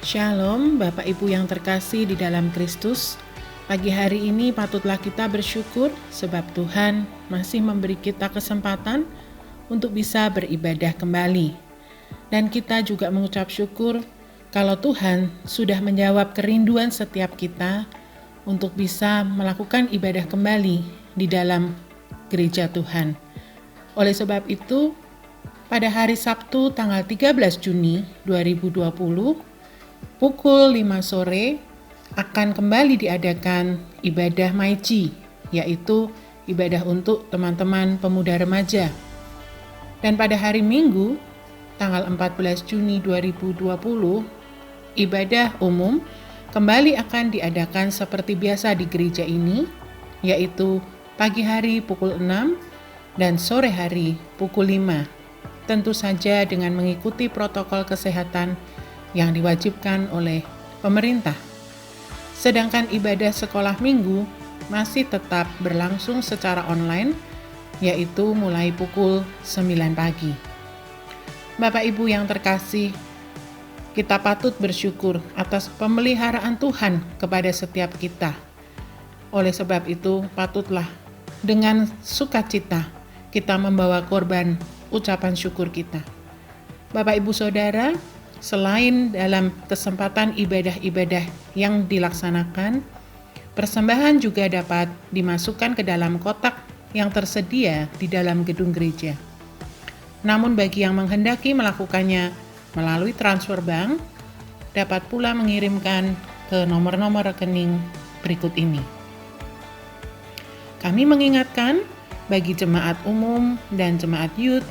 Shalom, Bapak Ibu yang terkasih di dalam Kristus. Pagi hari ini patutlah kita bersyukur sebab Tuhan masih memberi kita kesempatan untuk bisa beribadah kembali. Dan kita juga mengucap syukur kalau Tuhan sudah menjawab kerinduan setiap kita untuk bisa melakukan ibadah kembali di dalam gereja Tuhan. Oleh sebab itu, pada hari Sabtu tanggal 13 Juni 2020, pukul 5 sore akan kembali diadakan ibadah Maiji, yaitu ibadah untuk teman-teman pemuda remaja. Dan pada hari Minggu, tanggal 14 Juni 2020, ibadah umum kembali akan diadakan seperti biasa di gereja ini, yaitu pagi hari pukul 6 dan sore hari pukul 5. Tentu saja dengan mengikuti protokol kesehatan yang diwajibkan oleh pemerintah. Sedangkan ibadah sekolah minggu masih tetap berlangsung secara online, yaitu mulai pukul 9 pagi. Bapak Ibu yang terkasih, kita patut bersyukur atas pemeliharaan Tuhan kepada setiap kita. Oleh sebab itu, patutlah dengan sukacita kita membawa korban ucapan syukur kita. Bapak Ibu Saudara, selain dalam kesempatan ibadah-ibadah yang dilaksanakan, persembahan juga dapat dimasukkan ke dalam kotak yang tersedia di dalam gedung gereja. Namun bagi yang menghendaki melakukannya melalui transfer bank, dapat pula mengirimkan ke nomor-nomor rekening berikut ini. Kami mengingatkan bagi jemaat umum dan jemaat youth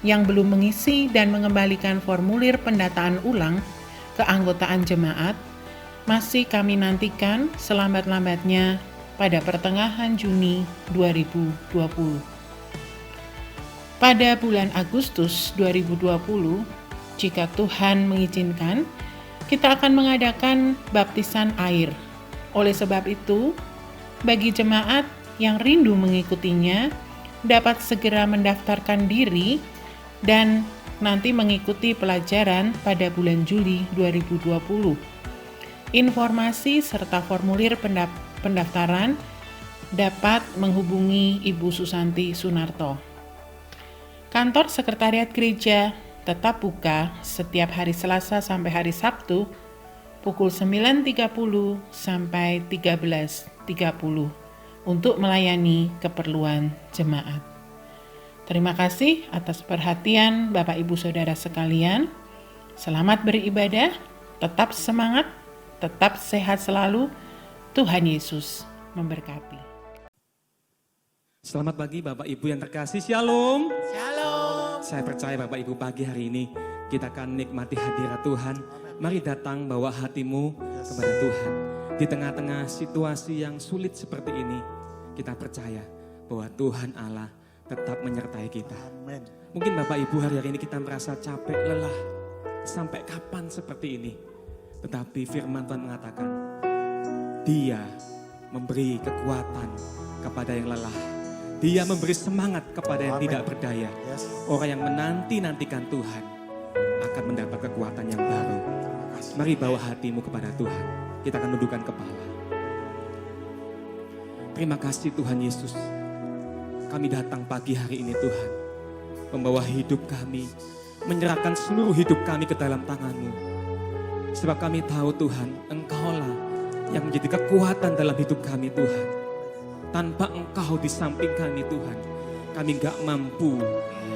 yang belum mengisi dan mengembalikan formulir pendataan ulang keanggotaan jemaat, masih kami nantikan selambat-lambatnya pada pertengahan Juni 2020. Pada bulan Agustus 2020, jika Tuhan mengizinkan, kita akan mengadakan baptisan air. Oleh sebab itu, bagi jemaat yang rindu mengikutinya, dapat segera mendaftarkan diri dan nanti mengikuti pelajaran pada bulan Juli 2020. Informasi serta formulir pendaftaran dapat menghubungi Ibu Susanti Sunarto. Kantor Sekretariat Gereja tetap buka setiap hari Selasa sampai hari Sabtu pukul 9.30 sampai 13.30 untuk melayani keperluan jemaat. Terima kasih atas perhatian Bapak Ibu Saudara sekalian. Selamat beribadah, tetap semangat, tetap sehat selalu. Tuhan Yesus memberkati. Selamat pagi Bapak Ibu yang terkasih, Shalom. Shalom. Saya percaya Bapak Ibu pagi hari ini kita akan nikmati hadirat Tuhan. Mari datang bawa hatimu kepada Tuhan. Di tengah-tengah situasi yang sulit seperti ini, kita percaya bahwa Tuhan Allah tetap menyertai kita. Amin. Mungkin Bapak Ibu hari ini kita merasa capek, lelah. Sampai kapan seperti ini? Tetapi firman Tuhan mengatakan, Dia memberi kekuatan kepada yang lelah. Dia memberi semangat kepada yang tidak berdaya. Orang yang menanti-nantikan Tuhan akan mendapat kekuatan yang baru. Mari bawa hatimu kepada Tuhan. Kita akan dudukkan kepala. Terima kasih Tuhan Yesus. Kami datang pagi hari ini Tuhan. Membawa hidup kami. Menyerahkan seluruh hidup kami ke dalam tangan-Mu. Sebab kami tahu Tuhan, Engkau-lah yang menjadi kekuatan dalam hidup kami Tuhan. Tanpa Engkau di samping kami Tuhan, kami gak mampu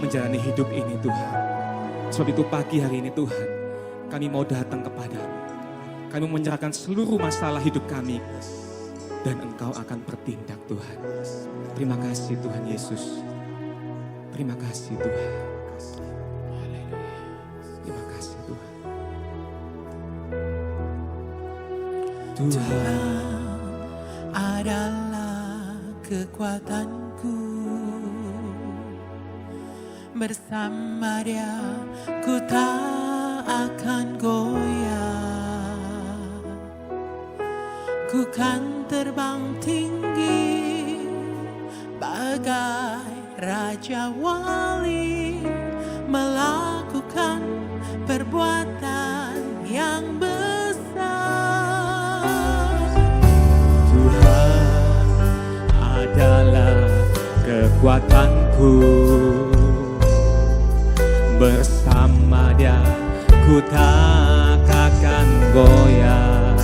menjalani hidup ini Tuhan. Sebab itu pagi hari ini Tuhan, kami mau datang kepadamu. Kami menyerahkan seluruh masalah hidup kami. Dan Engkau akan bertindak Tuhan. Terima kasih Tuhan Yesus. Terima kasih Tuhan. Terima kasih Tuhan. Tuhan adalah kekuatanku. Bersama Dia ku tak akan goyah. Ku kan terbang tinggi bagai Raja Wali, melakukan perbuatan yang besar. aku. Bersama Dia ku tak akan goyah.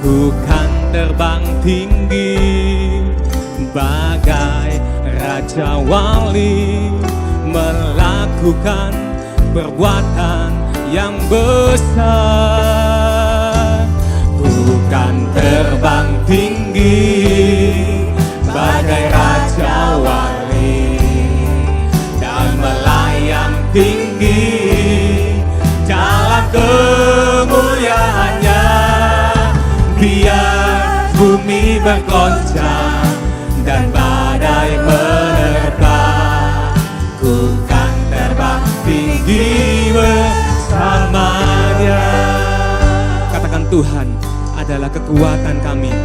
Ku kan terbang tinggi bagai Raja Wali, melakukan perbuatan yang besar. Ku kan terbang tinggi bagai Raja Wali dan melayang tinggi dalam kemuliaannya. Biar bumi bergoncang dan badai menerpa, ku kan terbang tinggi bersama Dia. Katakan, Tuhan adalah kekuatan kami.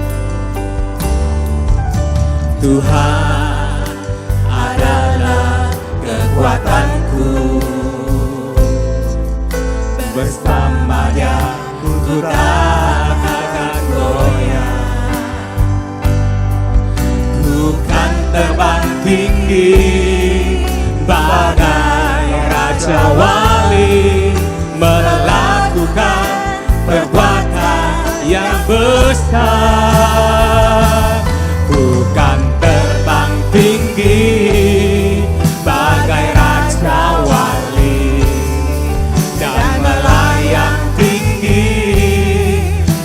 Tuhan adalah kekuatanku. Bersama Dia ku tak akan goyah. Ku kan terbang tinggi bagai Raja Wali, melakukan perbuatan yang besar. Ku kan terbang tinggi bagai Raja Wali dan melayang tinggi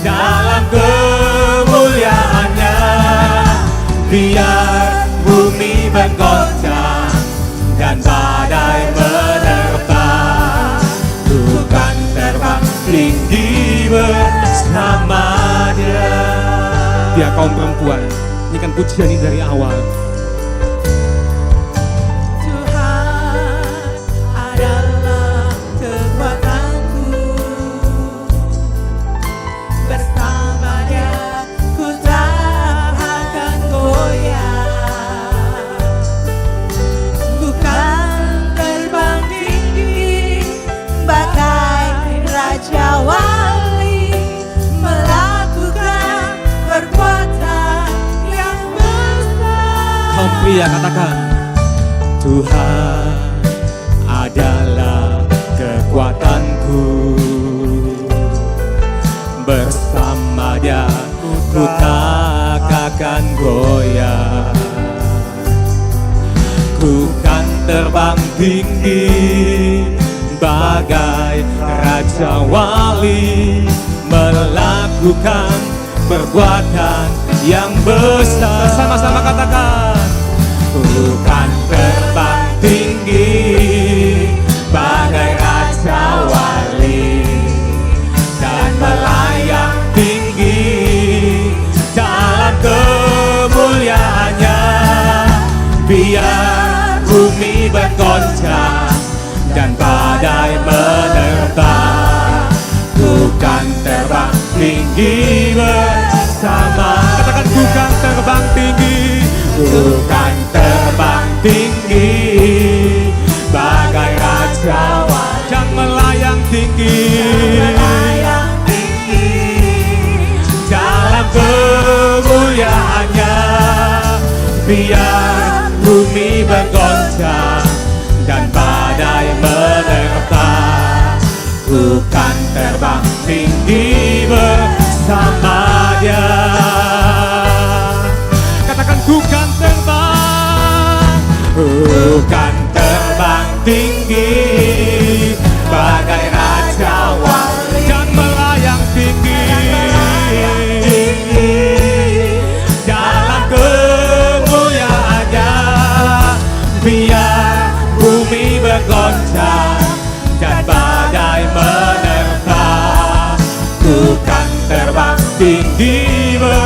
dalam kemuliaannya. Biar bumi bergoncang dan badai menerpa, ku kan terbang tinggi bersama Dia. Dia kaum perempuan, nyanyikan pujian ini dari awal. Tuhan adalah kekuatanku. Bersama Dia ku tak akan goyah. Bukan terbang tinggi bagai Raja Wali, melakukan perbuatan yang besar. Kaum pria katakan, Tuhan adalah kekuatanku. Bersama Dia ku tak akan goyah. Ku kan terbang tinggi bagai Raja Wali, melakukan perbuatan yang besar. Sama-sama katakan, ku kan terbang tinggi bagai Raja Wali dan melayang tinggi dalam kemuliaannya. Biar bumi bergoncang dan badai menerpa, ku kan terbang tinggi bersama. Katakan, ku kan terbang tinggi. Ku kan terbang tinggi bagai Raja Wali dan melayang tinggi dalam kemuliaannya. Biar bumi bergoncang dan badai menerpa, ku kan terbang tinggi bersama Dia. Katakan, ku kan terbang, ku kan terbang tinggi bagai Raja Wali dan melayang tinggi dalam kemuliaannya. Biar bumi bergoncang dan badai menerpa, ku kan terbang tinggi bersama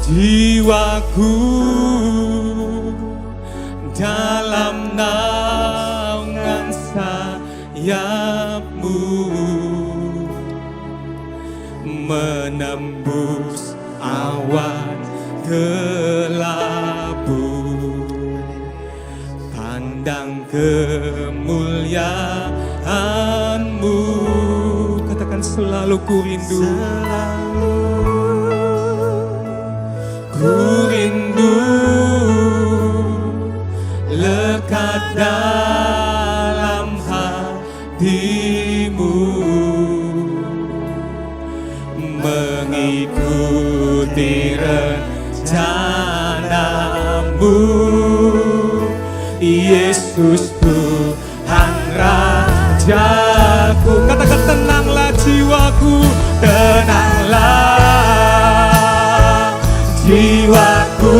jiwaku dalam naungan sayap-Mu, menembus awan kelabu, pandang kemuliaan-Mu. Katakan selalu ku rindu, ku rindu lekat dalam hati-Mu, mengikuti rencana-Mu. Yesus Tuhan Rajaku. Katakan tenanglah jiwaku, tenanglah jiwaku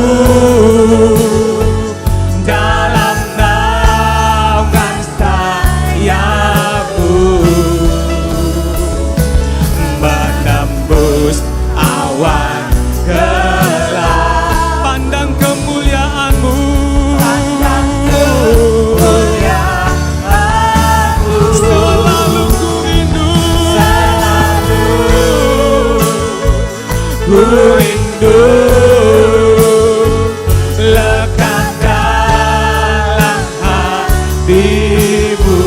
dalam naungan sayap-Mu, menembus awan gelap, pandang kemuliaan-Mu, selalu ku rindu, ku rindu lekat dalam hati-Mu.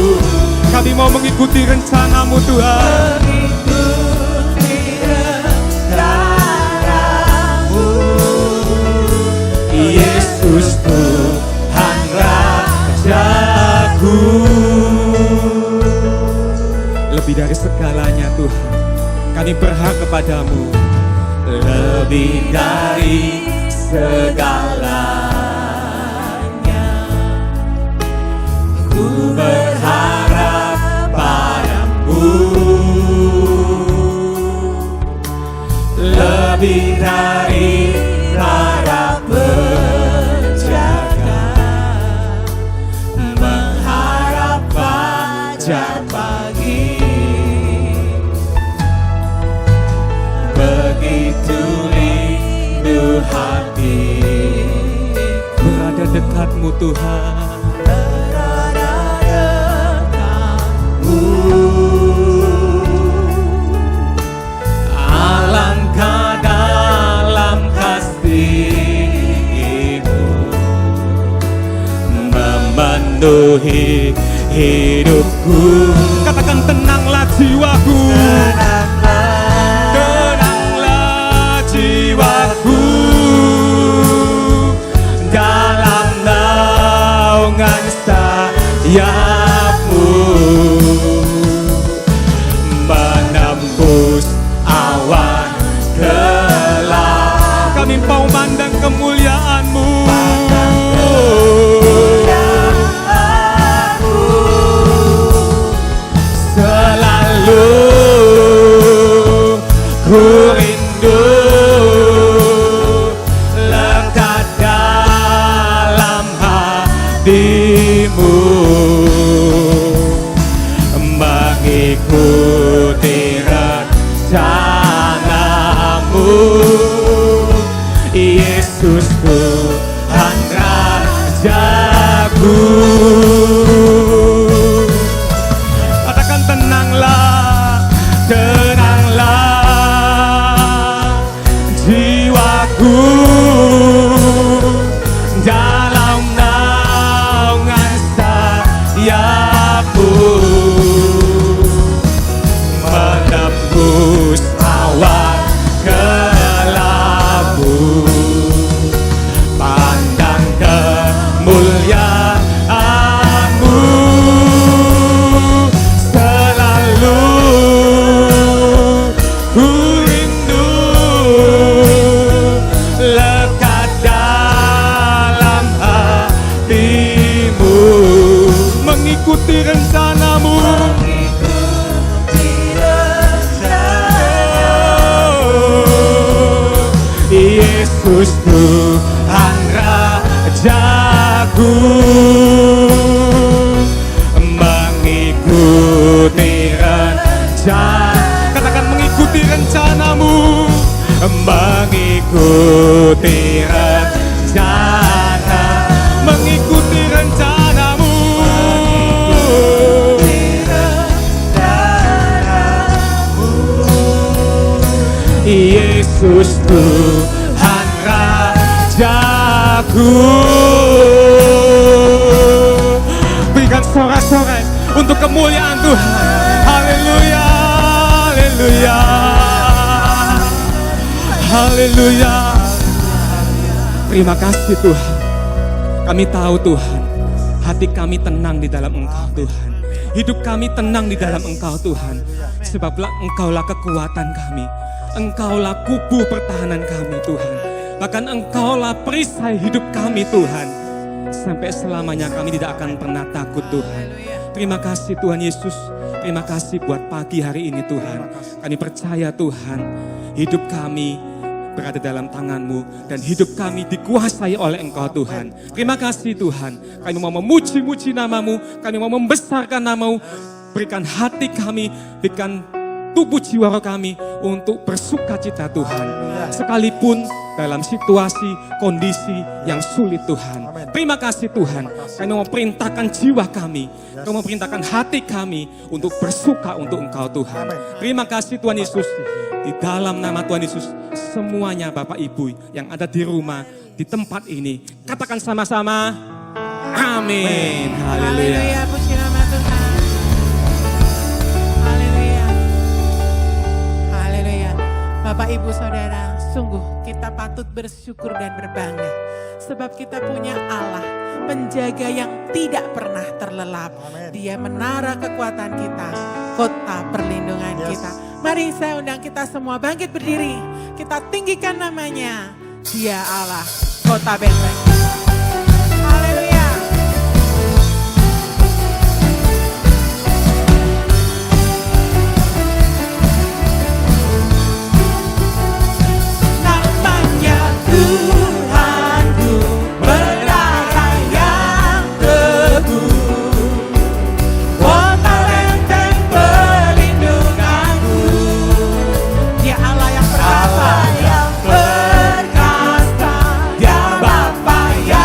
Kami mau mengikuti rencana-Mu Tuhan. Yesus Tuhan Rajaku. Lebih dari segalanya Tuhan, kami berhak kepada-Mu. Lebih dari segalanya, ku berharap pada-Mu. Lebih dari para penjaga, mengharap fajar pagi. Begitu rindu hati berada dekat-Mu Tuhan, berada dekat-Mu. Alangkah dalam kasih-Mu memenuhi hidupku. Katakan tenanglah jiwaku, tenanglah jiwaku dalam naungan sayap-Mu, menembus awan gelap. Kami mau mandang kemuliaan-Mu, selalu ku rindu lekat dalam hati-Mu, mengikuti rencana-Mu. Yesus Tuhan Rajaku. Katakan tenanglah, tenanglah jiwaku dalam naungan sayap-Mu, menembus awan kelabu, pandang kemuliaan-Mu. Selalu ku rindu lekat dalam hati-Mu, mengikuti rencana-Mu. Yesus Tuhan Rajaku, mengikuti rencana. Katakan mengikuti rencana-Mu, mengikuti Rajaku. Berikan sorak-sorai untuk kemuliaan Tuhan. Haleluya, haleluya, haleluya. Terima kasih Tuhan. Kami tahu Tuhan, hati kami tenang di dalam Engkau Tuhan. Hidup kami tenang di dalam Engkau Tuhan. Sebablah Engkaulah kekuatan kami. Engkaulah kubu pertahanan kami Tuhan. Bahkan Engkaulah perisai hidup kami Tuhan. Sampai selamanya kami tidak akan pernah takut Tuhan. Terima kasih Tuhan Yesus. Terima kasih buat pagi hari ini Tuhan. Kami percaya Tuhan, hidup kami berada dalam tangan-Mu dan hidup kami dikuasai oleh Engkau Tuhan. Terima kasih Tuhan. Kami mau memuji-muji nama-Mu, kami mau membesarkan nama-Mu. Berikan hati kami, berikan tubuh jiwa roh kami untuk bersukacita Tuhan. Sekalipun dalam situasi, kondisi yang sulit Tuhan. Terima kasih Tuhan. Kami mau perintahkan jiwa kami. Kami mau perintahkan hati kami untuk bersuka untuk Engkau Tuhan. Terima kasih Tuhan Yesus. Di dalam nama Tuhan Yesus, semuanya Bapak Ibu yang ada di rumah, di tempat ini, katakan sama-sama, amin. Haleluya. Puji nama Tuhan. Haleluya. Haleluya. Bapak Ibu Saudara, sungguh kita patut bersyukur dan berbangga. Sebab kita punya Allah, penjaga yang tidak pernah terlelap. Dia menara kekuatan kita, kota perlindungan kita. Mari saya undang kita semua bangkit berdiri. Kita tinggikan namanya. Dia Allah, kota benteng. Haleluya. Namanya Tuhanku, menara yang teguh, kota benteng perlindunganku. Dia Allah yang perkasa, dia Bapa yang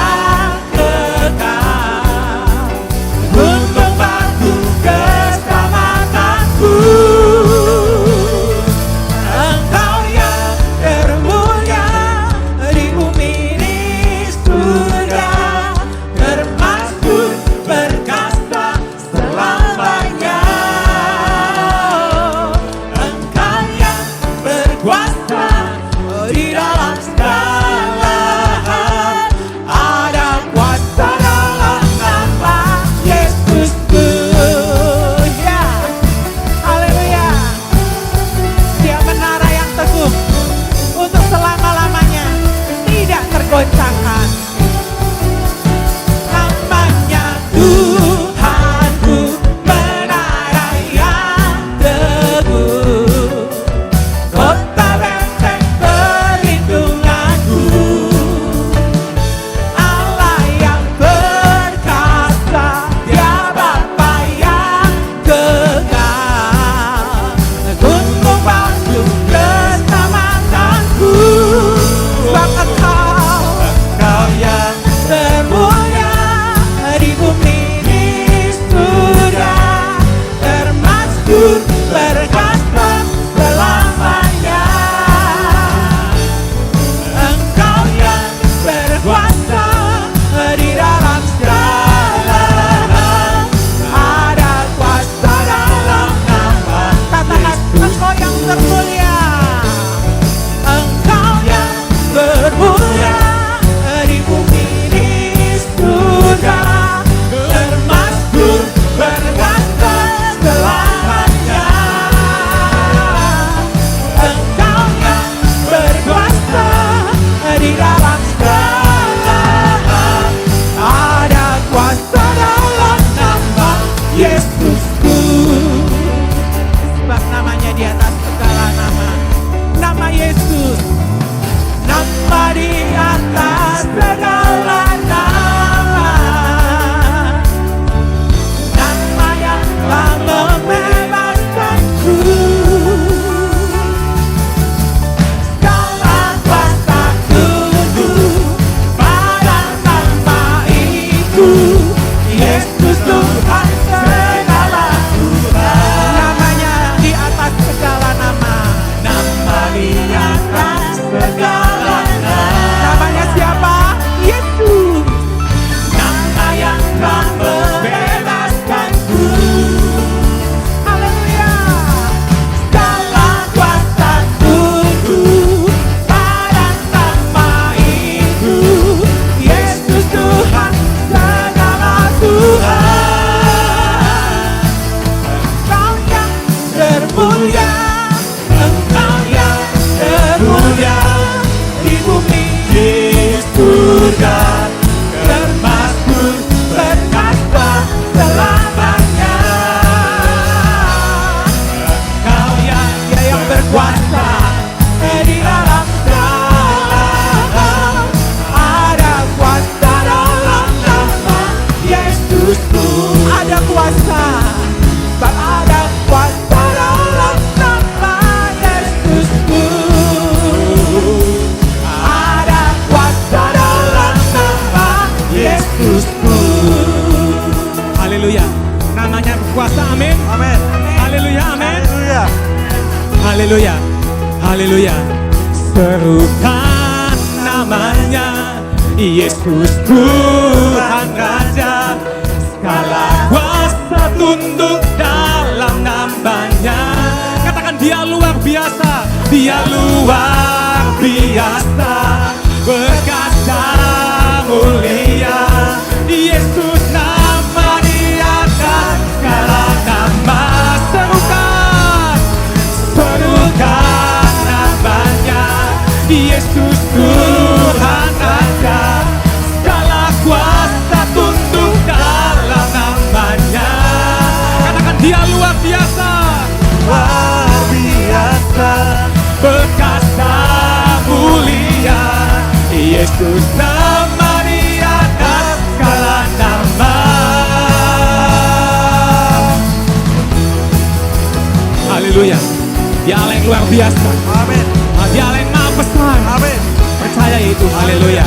Yesusku. Haleluya. Namanya berkuasa, amin. Amin. Haleluya, amin. Haleluya. Haleluya. Haleluya. Serukan namanya Yesus Tuhan Raja. Segala kuasa tunduk dalam namanya. Katakan dia luar biasa. Dia luar biasa. Berkata mulia. Yesus nama di atas segala nama. Serukan. Serukan namanya Yesus Tuhan Raja. Segala kuasa tunduk dalam namanya. Katakan dia luar biasa. Luar biasa. Berkata mulia. Yesus nama di atas segala nama. Haleluya. Dia Allah yang luar biasa. Amin. Dia Allah yang maha besar. Amin. Percaya itu. Haleluya.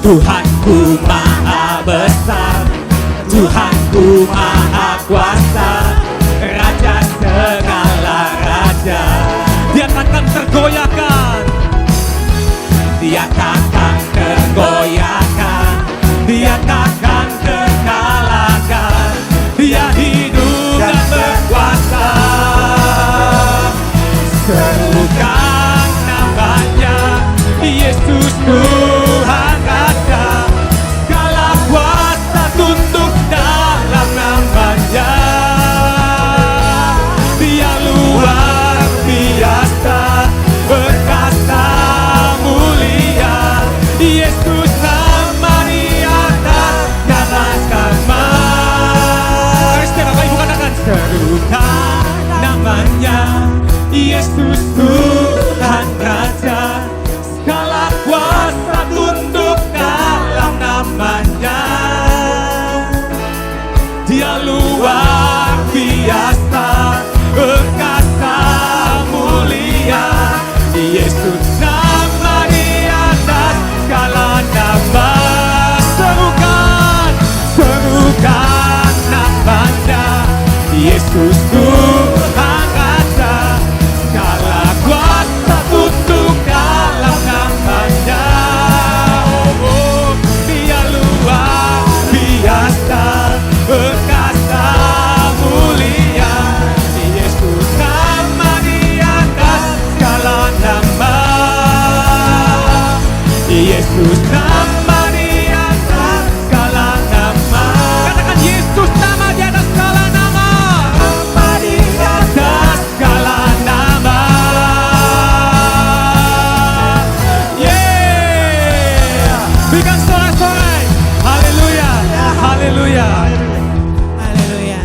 Tuhanku maha besar, Tuhanku maha kuasa, Raja segala raja. Dia takkan tergoyahkan, dia takkan tergoyahkan, dia takkan terkalahkan. Dia hidup dan berkuasa. Serukan namanya Yesus Tuhan Raja. Segala kuasa tunduk dalam namanya. Dia luar biasa. Berkata mulia. Yesus nama di atas segala nama. Bapak Ibu katakan serukan namanya Yesus Tuhan Raja. Segala kuasa tunduk dalam namanya. Dia luar biasa. Berkata mulia. Yesus nama di atas segala nama. Serukan. Serukan namanya Yesus Tuhan Raja. Segala kuasa tunduk dalam namanya. Oh, dia luar biasa. Berkata mulia. Yesus nama di atas segala nama. Yesus nama di atas segala nama. Katakan Yesus nama di atas segala nama. Nama di atas segala nama. Yeah. Berikan sorak-sorai. Haleluya. Haleluya. Haleluya.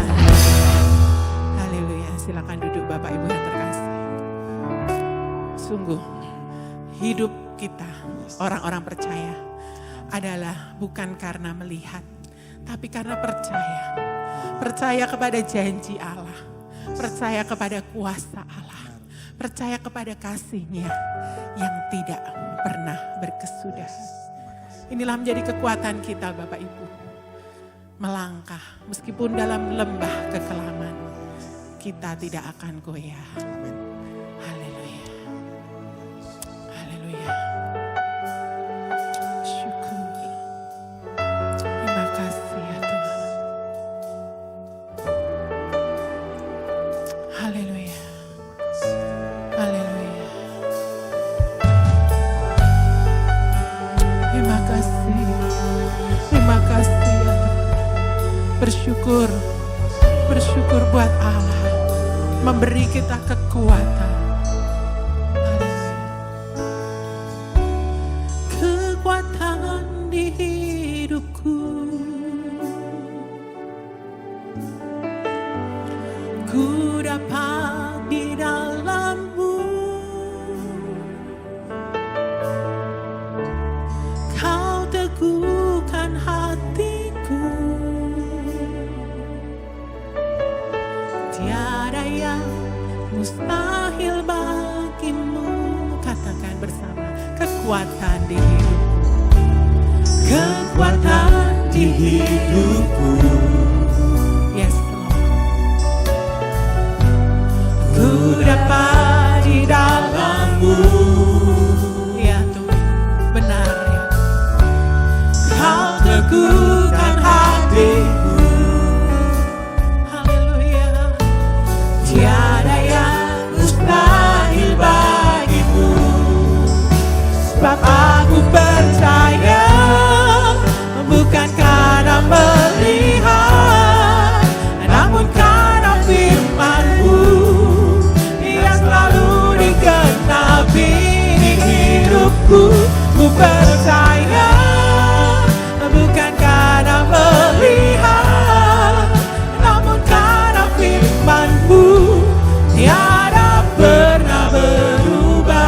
Haleluya. Silakan duduk Bapak Ibu yang terkasih. Sungguh hidup kita orang-orang percaya adalah bukan karena melihat, tapi karena percaya. Percaya kepada janji Allah, percaya kepada kuasa Allah, percaya kepada kasih-Nya yang tidak pernah berkesudahan. Inilah menjadi kekuatan kita Bapak Ibu. Melangkah meskipun dalam lembah kekelaman, kita tidak akan goyah. Haleluya. Haleluya. Syukur. Terima kasih ya Tuhan. Haleluya. Haleluya. Terima kasih. Terima kasih ya Tuhan. Bersyukur. Bersyukur buat Allah memberi kita kekuatan. Haleluya. Kekuatan di hidupku, ku dapat di dalam-Mu. Kau teguhkan hatiku. Tiada yang mustahil bagimu. Katakan bersama. Kekuatan di hidupku, kekuatan di hidupku. Yes Lord. Ku dapat di dalam-Mu. Ya Tuhan, benar ya. Kau teguhkan hatiku. Haleluya. Tiada yang mustahil bagimu. Sebab aku percaya, bukan karena melihat, namun karena firman-Mu yang selalu digenapi di hidupku. Ku percaya, bukan karena melihat, namun karena firman-Mu tiada pernah berubah.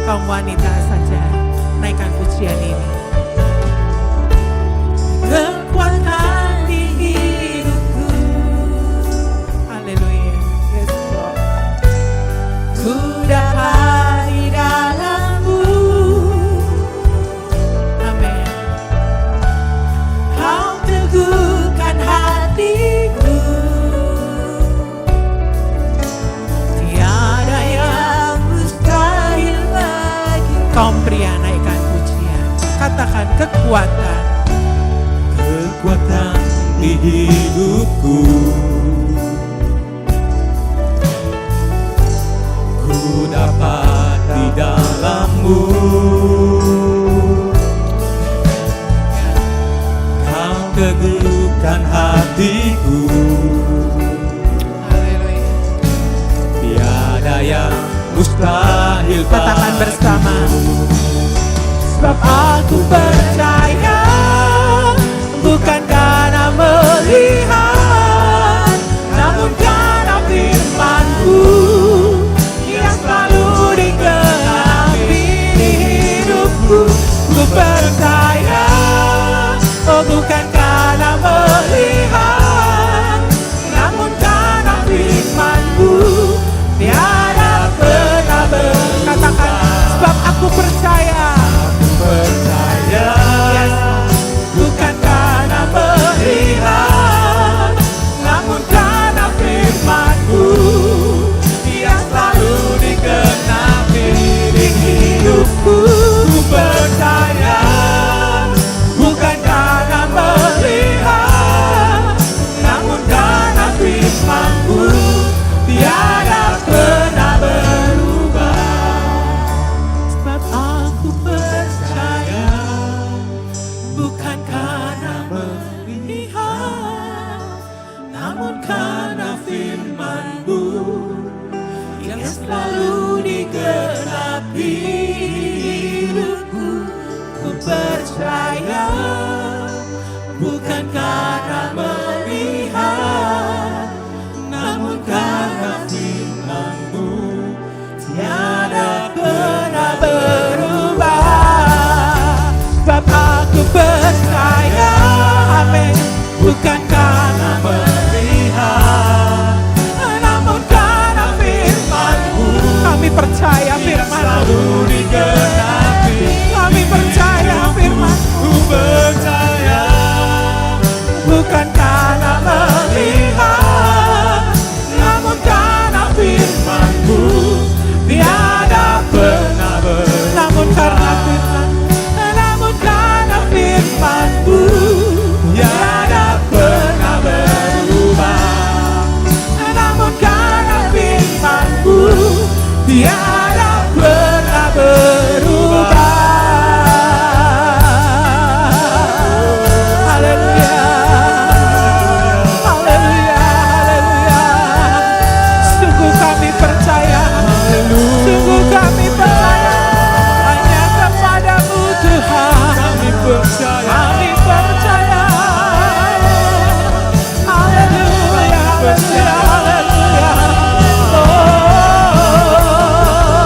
Kaum wanita saja, naikkan pujian ini. Kekuatan di hidupku. Haleluya. Yes Lord. Ku dapat di dalam-Mu. Amin. Kau teguhkan hatiku. Tiada yang mustahil bagi. Kaum pria, naikkan pujian. Katakan kekuatan. Kekuatan di hidupku. Ku dapat di dalam-Mu. Kau teguhkan hatiku. Haleluya. Tiada yang mustahil Katakan bagimu. bersama. Sebab aku percaya, bukan karena melihat, namun karena firman-Mu yang selalu digenapi di hidupku. Ku percaya, oh bukan karena melihat, namun karena firman-Mu tiada pernah berkatakan. Sebab aku percaya, Percaya, yes, bukan karena melihat, namun karena firman-Mu yang selalu digenapi di hidupku. Ku percaya, bukan karena melihat, namun karena firman-Mu tiada pernah berubah. Sebab aku percaya, bukan karena melihat, namun karena firman-Mu yang selalu digenapi hidupku. Ku percaya, bukan karena melihat, namun karena firman-Mu tiada pernah berubah. Sebab aku percaya, amin, bukan karena melihat, namun karena firman-Mu. Kami percaya firman-Mu digenapi. Kami percaya firman-Mu. ku percaya, Bukan karena melihat, namun karena firman-Mu tiada pernah berubah. Namun karena firman, namun karena firman-Mu tiada pernah berubah. Namun karena firman-Mu tiada pernah berubah. Haleluya. Haleluya. Haleluya. Sungguh kami percaya. Sungguh kami percaya. Hanya kepada-Mu Tuhan. kami percaya, Kami percaya. Haleluya. Haleluya. Haleluya. Oh.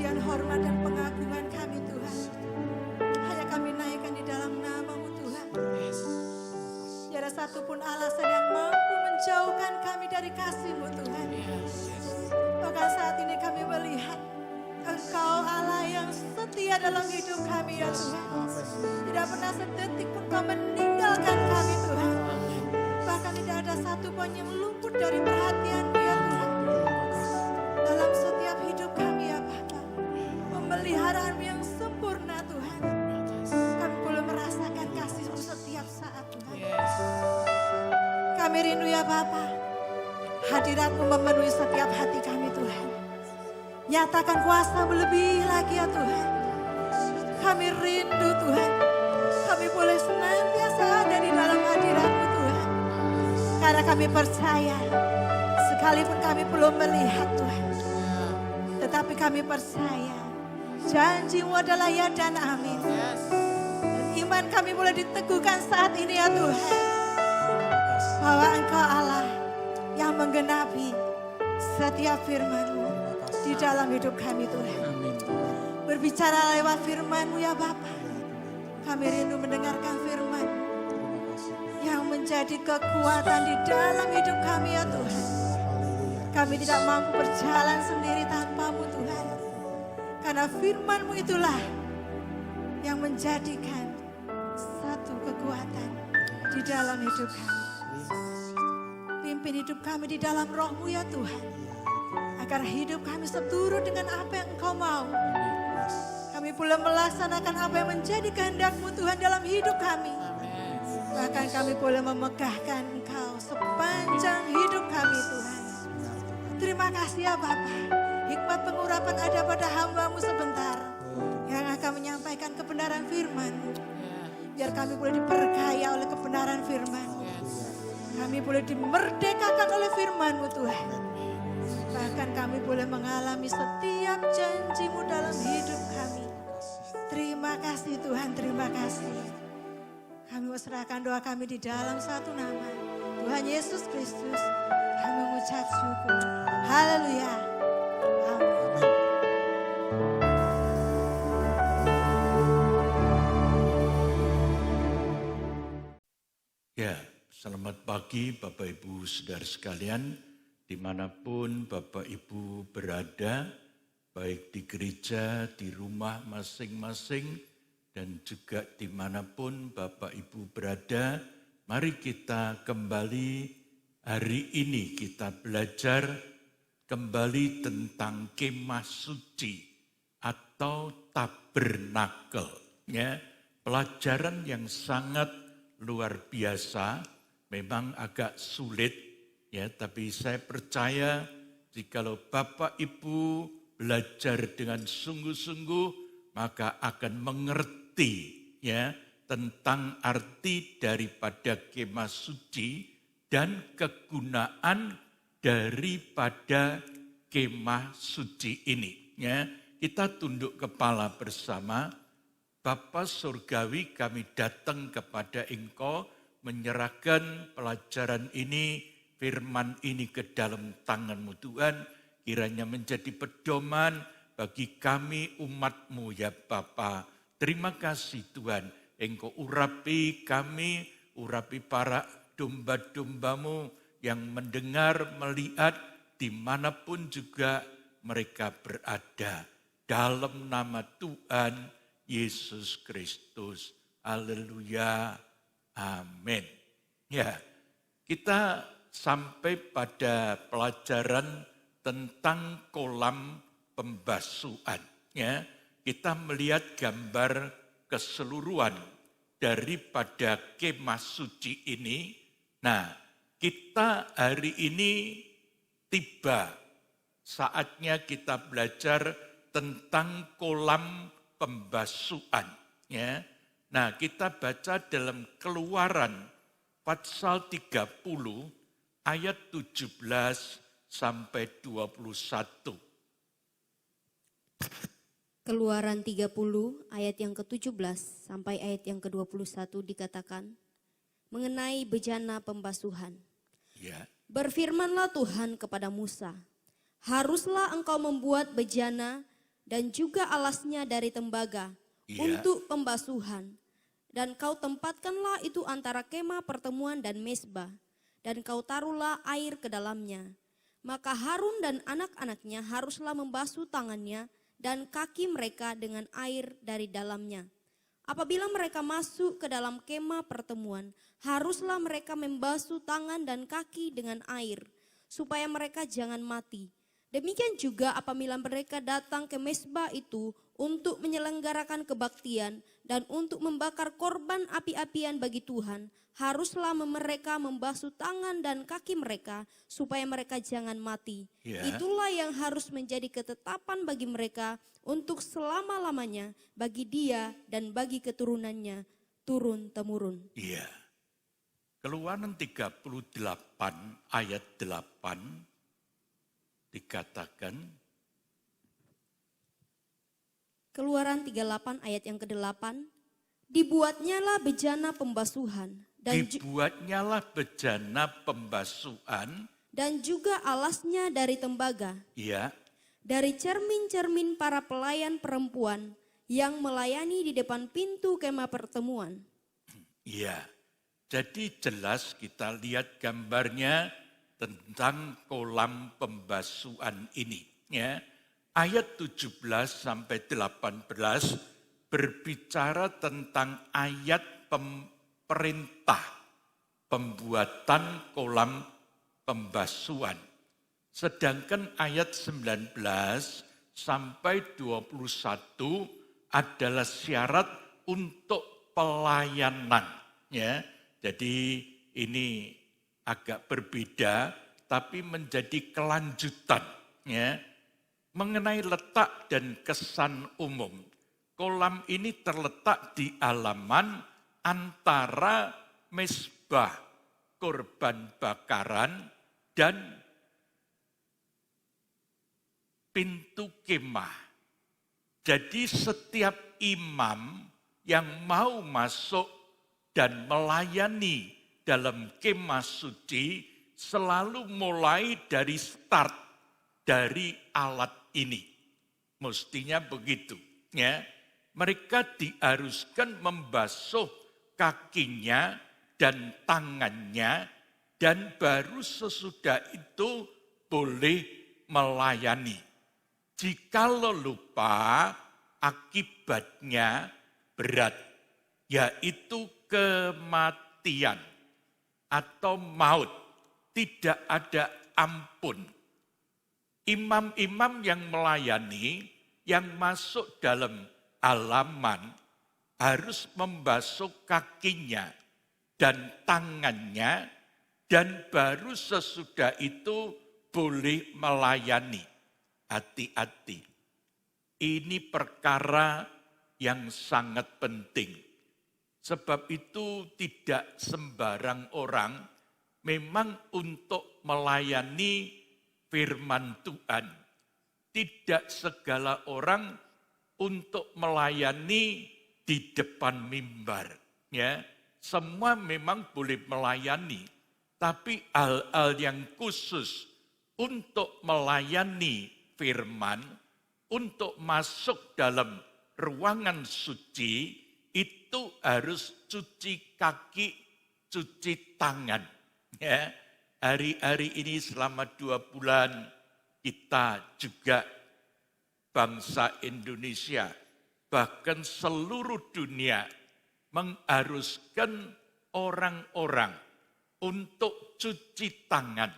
pujian, hormat, dan pengagungan kami Tuhan. Hanya kami naikkan di dalam nama-Mu Tuhan. Tiada satupun alasan yang mampu menjauhkan kami dari kasih-Mu Tuhan. Bahkan saat ini kami melihat Engkau Allah yang setia dalam hidup kami ya Tuhan. Tidak pernah sedetik pun Kau meninggalkan kami Tuhan. Bahkan tidak ada satu pun yang luput dari perhatian-Mu ya Tuhan. Dalam setiap hidup kami ya Bapa, pemeliharaan-Mu yang sempurna Tuhan. Kami boleh merasakan kasih-Mu setiap saat Tuhan. Kami rindu ya Bapa, hadirat-Mu memenuhi setiap hati kami Tuhan. Nyatakan kuasa-Mu lebih lagi ya Tuhan. Kami rindu Tuhan. Kami boleh senantiasa ada di dalam hadirat-Mu Tuhan. Karena kami percaya, sekalipun kami belum melihat Tuhan, tetapi kami percaya, janji-Mu adalah ya dan amin. Dan iman kami boleh diteguhkan saat ini ya Tuhan. Bahwa Engkau Allah yang menggenapi setiap firman-Mu di dalam hidup kami Tuhan. Berbicara lewat firman-Mu ya Bapa. Kami rindu mendengarkan firman yang menjadi kekuatan di dalam hidup kami ya Tuhan. Kami tidak mampu berjalan sendiri tanpa-Mu Tuhan. Karena firman-Mu itulah yang menjadikan satu kekuatan di dalam hidup kami. Pimpin hidup kami di dalam Roh-Mu ya Tuhan. Agar hidup kami seturut dengan apa yang Engkau mau. Kami pula melaksanakan apa yang menjadi kehendak-Mu Tuhan dalam hidup kami. Bahkan kami boleh memegahkan Engkau sepanjang hidup kami Tuhan. Terima kasih ya Bapa. Hikmat pengurapan ada pada hamba-Mu sebentar. Yang akan menyampaikan kebenaran firman-Mu. Biar kami boleh diperkaya oleh kebenaran firman-Mu. Kami boleh dimerdekakan oleh firman-Mu Tuhan. Bahkan kami boleh mengalami setiap janji-Mu dalam hidup kami. Terima kasih Tuhan, terima kasih. Kami serahkan doa kami di dalam satu nama, Tuhan Yesus Kristus. Kami mengucap syukur. Haleluya. Amin. Ya, selamat pagi Bapak Ibu Saudara sekalian, dimanapun Bapak Ibu berada, baik di gereja, di rumah masing-masing, dan juga dimanapun Bapak Ibu berada, mari kita kembali hari ini kita belajar kembali tentang kemah suci atau tabernakel. Ya, pelajaran yang sangat luar biasa, memang agak sulit ya, tapi saya percaya jikalau Bapak Ibu belajar dengan sungguh-sungguh maka akan mengerti ya tentang arti daripada kemah suci dan kegunaan daripada kemah suci ini ya. Kita tunduk kepala bersama. Bapa Surgawi, kami datang kepada Engkau menyerahkan pelajaran ini, firman ini ke dalam tangan-Mu Tuhan. Kiranya menjadi pedoman bagi kami umat-Mu ya Bapa. Terima kasih Tuhan, Engkau urapi kami, urapi para domba-domba-Mu yang mendengar, melihat dimanapun juga mereka berada. Dalam nama Tuhan Yesus Kristus. Haleluya. Amin. Ya, kita sampai pada pelajaran tentang kolam pembasuhan. Ya, kita melihat gambar keseluruhan daripada kemah suci ini. Nah, kita hari ini tiba saatnya kita belajar tentang kolam pembasuhan. Ya. Nah, kita baca dalam Keluaran pasal 30 ayat 17 sampai 21. Keluaran 30 ayat yang ke-17 sampai ayat yang ke-21 dikatakan mengenai bejana pembasuhan. Ya. Berfirmanlah Tuhan kepada Musa, haruslah engkau membuat bejana dan juga alasnya dari tembaga untuk pembasuhan. Dan kau tempatkanlah itu antara kemah pertemuan dan mezbah, dan kau taruhlah air ke dalamnya. Maka Harun dan anak-anaknya haruslah membasuh tangannya dan kaki mereka dengan air dari dalamnya. Apabila mereka masuk ke dalam kemah pertemuan, haruslah mereka membasuh tangan dan kaki dengan air, supaya mereka jangan mati. Demikian juga apabila mereka datang ke mezbah itu untuk menyelenggarakan kebaktian dan untuk membakar korban api-apian bagi Tuhan, haruslah mereka membasuh tangan dan kaki mereka supaya mereka jangan mati. Itulah yang harus menjadi ketetapan bagi mereka untuk selama-lamanya, bagi dia dan bagi keturunannya turun-temurun. Iya. Keluaran 38 ayat 8 dikatakan, Keluaran 38 ayat yang ke-8, dibuatnyalah bejana pembasuhan dibuatnyalah bejana pembasuhan dan juga alasnya dari tembaga, ya, dari cermin-cermin para pelayan perempuan yang melayani di depan pintu kemah pertemuan. iya. Jadi jelas kita lihat gambarnya tentang kolam pembasuhan ini. Ya. Ayat 17 sampai 18 berbicara tentang ayat perintah pembuatan kolam pembasuhan. Sedangkan ayat 19 sampai 21 adalah syarat untuk pelayanan. Ya. Jadi ini agak berbeda, tapi menjadi kelanjutan ya, mengenai letak dan kesan umum. Kolam ini terletak di halaman antara mezbah korban bakaran dan pintu kemah. Jadi setiap imam yang mau masuk dan melayani dalam kemah suci selalu mulai dari start dari alat ini. Mestinya begitu. Ya. Mereka diharuskan membasuh kakinya dan tangannya dan baru sesudah itu boleh melayani. Jikalau lupa akibatnya berat, yaitu kematian atau maut, tidak ada ampun. Imam-imam yang melayani, yang masuk dalam halaman harus membasuh kakinya dan tangannya dan baru sesudah itu boleh melayani. Hati-hati. Ini perkara yang sangat penting. Sebab itu tidak sembarang orang memang untuk melayani firman Tuhan. Tidak segala orang untuk melayani di depan mimbar. Ya, semua memang boleh melayani. Tapi hal-hal yang khusus untuk melayani firman, untuk masuk dalam ruangan suci, itu harus cuci kaki, cuci tangan. Ya, hari-hari ini selama 2 bulan kita juga bangsa Indonesia, bahkan seluruh dunia mengharuskan orang-orang untuk cuci tangan.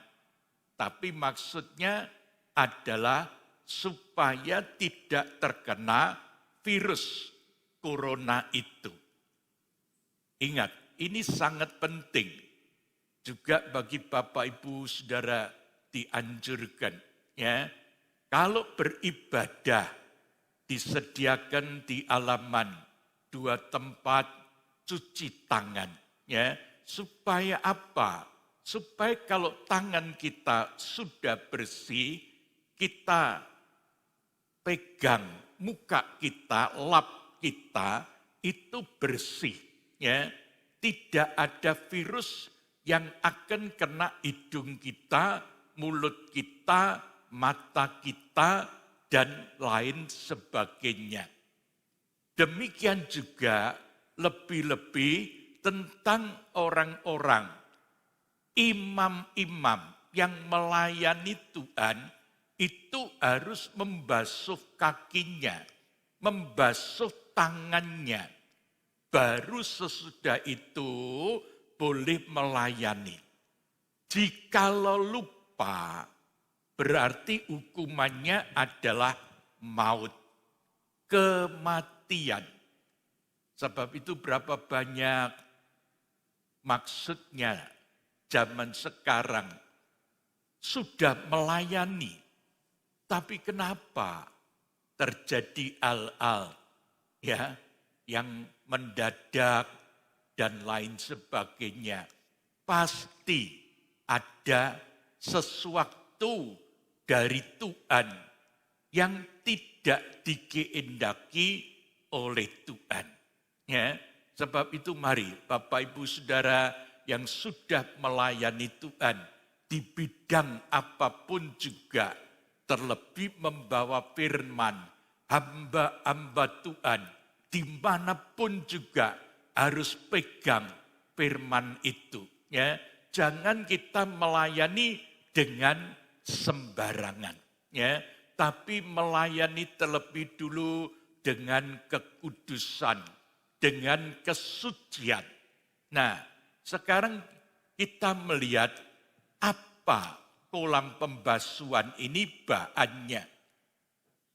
Tapi maksudnya adalah supaya tidak terkena virus corona itu. Ingat, ini sangat penting. Juga bagi Bapak Ibu Saudara dianjurkan. Ya, kalau beribadah disediakan di halaman 2 tempat cuci tangan. Ya, supaya apa? Supaya kalau tangan kita sudah bersih, kita pegang muka kita, lap kita, itu bersih. Ya. Tidak ada virus yang akan kena hidung kita, mulut kita, mata kita, dan lain sebagainya. Demikian juga lebih-lebih tentang orang-orang, imam-imam yang melayani Tuhan, itu harus membasuh kakinya, membasuh tangannya. Baru sesudah itu boleh melayani. Jikalau lupa, berarti hukumannya adalah maut, kematian. Sebab itu berapa banyak maksudnya zaman sekarang sudah melayani. Tapi kenapa terjadi hal-hal ya yang mendadak dan lain sebagainya? Pasti ada sesuatu dari Tuhan yang tidak dikehendaki oleh Tuhan. Ya, sebab itu mari Bapak Ibu Saudara yang sudah melayani Tuhan di bidang apapun juga, terlebih membawa firman, hamba-hamba Tuhan dimanapun juga harus pegang firman itu. Ya, jangan kita melayani dengan sembarangan, ya, tapi melayani terlebih dulu dengan kekudusan, dengan kesucian. Nah, sekarang kita melihat apa kolam pembasuhan ini bahannya.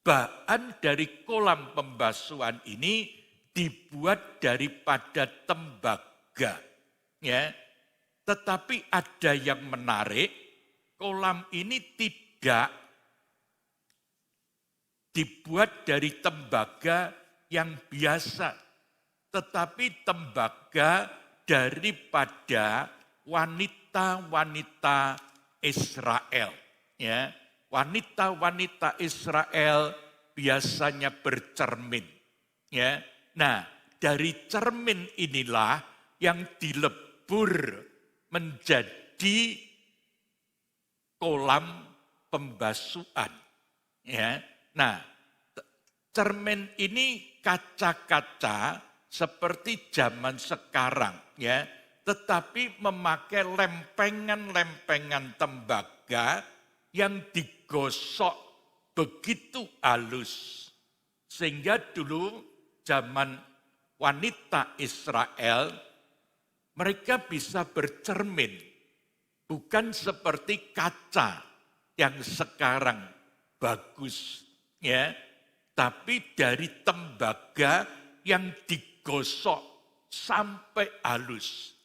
Bahan dari kolam pembasuhan ini dibuat daripada tembaga, ya. Tetapi ada yang menarik, kolam ini tidak dibuat dari tembaga yang biasa, tetapi tembaga daripada wanita-wanita Israel. Ya, wanita-wanita Israel biasanya bercermin. Ya, nah dari cermin inilah yang dilebur menjadi kolam pembasuhan. Ya, nah cermin ini kaca-kaca seperti zaman sekarang, ya, tetapi memakai lempengan-lempengan tembaga yang digosok begitu halus. Sehingga dulu zaman wanita Israel, mereka bisa bercermin, bukan seperti kaca yang sekarang bagus, ya, tapi dari tembaga yang digosok sampai halus.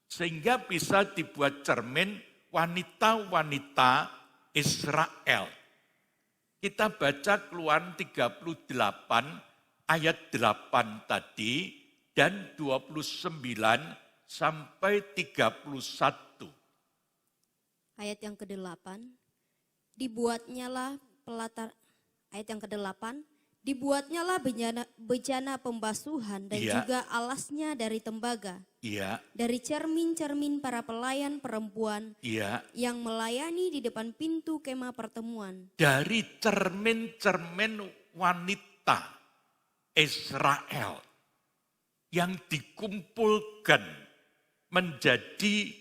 Sehingga bisa dibuat cermin wanita-wanita Israel. Kita baca Keluaran 38 ayat 8 tadi dan 29 sampai 31. Ayat yang ke-8, dibuatnyalah pelatar, ayat yang ke-8, dibuatnyalah bejana pembasuhan dan Iya. juga alasnya dari tembaga. Iya, Dari cermin-cermin para pelayan perempuan iya. yang melayani di depan pintu kemah pertemuan. Dari cermin-cermin wanita Israel yang dikumpulkan menjadi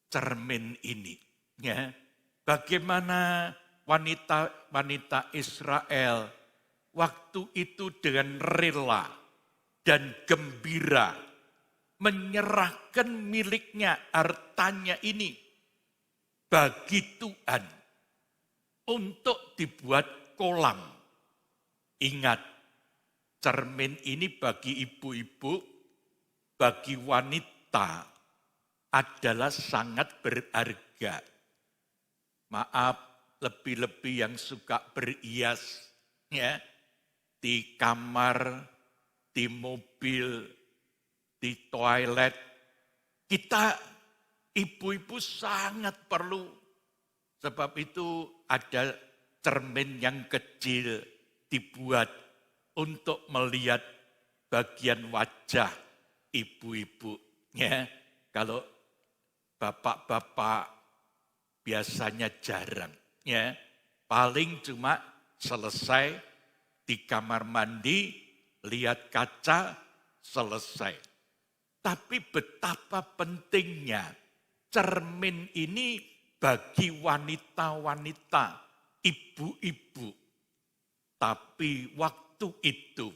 cermin ini. Ya, bagaimana wanita-wanita Israel waktu itu dengan rela dan gembira menyerahkan miliknya, hartanya ini bagi Tuhan untuk dibuat kolam. Ingat, cermin ini bagi ibu-ibu, bagi wanita adalah sangat berharga. Maaf, lebih-lebih yang suka berhias, ya, di kamar, di mobil, di toilet. Kita ibu-ibu sangat perlu. Sebab itu ada cermin yang kecil dibuat untuk melihat bagian wajah ibu-ibu. Ya, kalau bapak-bapak biasanya jarang. Ya, paling cuma selesai. Di kamar mandi, lihat kaca, selesai. Tapi betapa pentingnya cermin ini bagi wanita-wanita, ibu-ibu. Tapi waktu itu,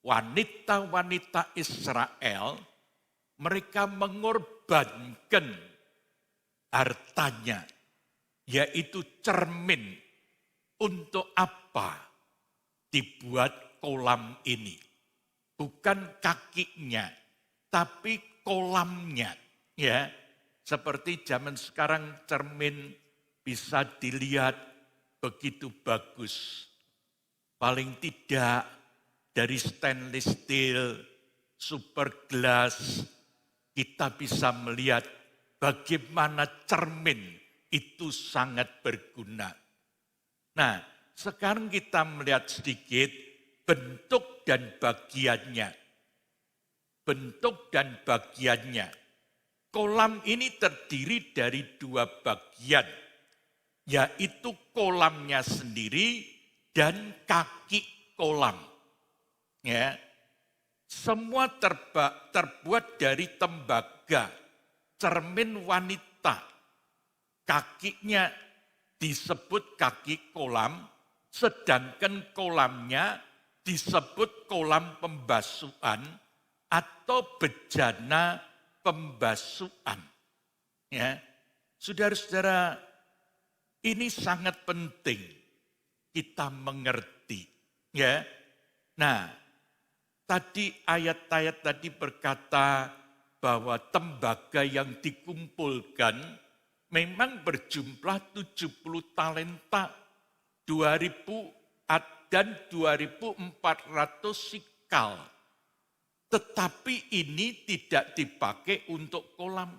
wanita-wanita Israel, mereka mengorbankan hartanya, yaitu cermin. Untuk apa dibuat kolam ini? Bukan kakinya, tapi kolamnya. Ya, seperti zaman sekarang cermin bisa dilihat begitu bagus. Paling tidak dari stainless steel, super glass, kita bisa melihat bagaimana cermin itu sangat berguna. Nah, sekarang kita melihat sedikit bentuk dan bagiannya. Bentuk dan bagiannya. Kolam ini terdiri dari 2 bagian, yaitu kolamnya sendiri dan kaki kolam. Ya. Semua terbuat dari tembaga, cermin wanita. Kakinya disebut kaki kolam, sedangkan kolamnya disebut kolam pembasuhan atau bejana pembasuhan. Ya, saudara-saudara, ini sangat penting kita mengerti. Ya, nah, tadi ayat-ayat tadi berkata bahwa tembaga yang dikumpulkan memang berjumlah 70 talenta, 2000 dan 2.400 sikal. Tetapi ini tidak dipakai untuk kolam.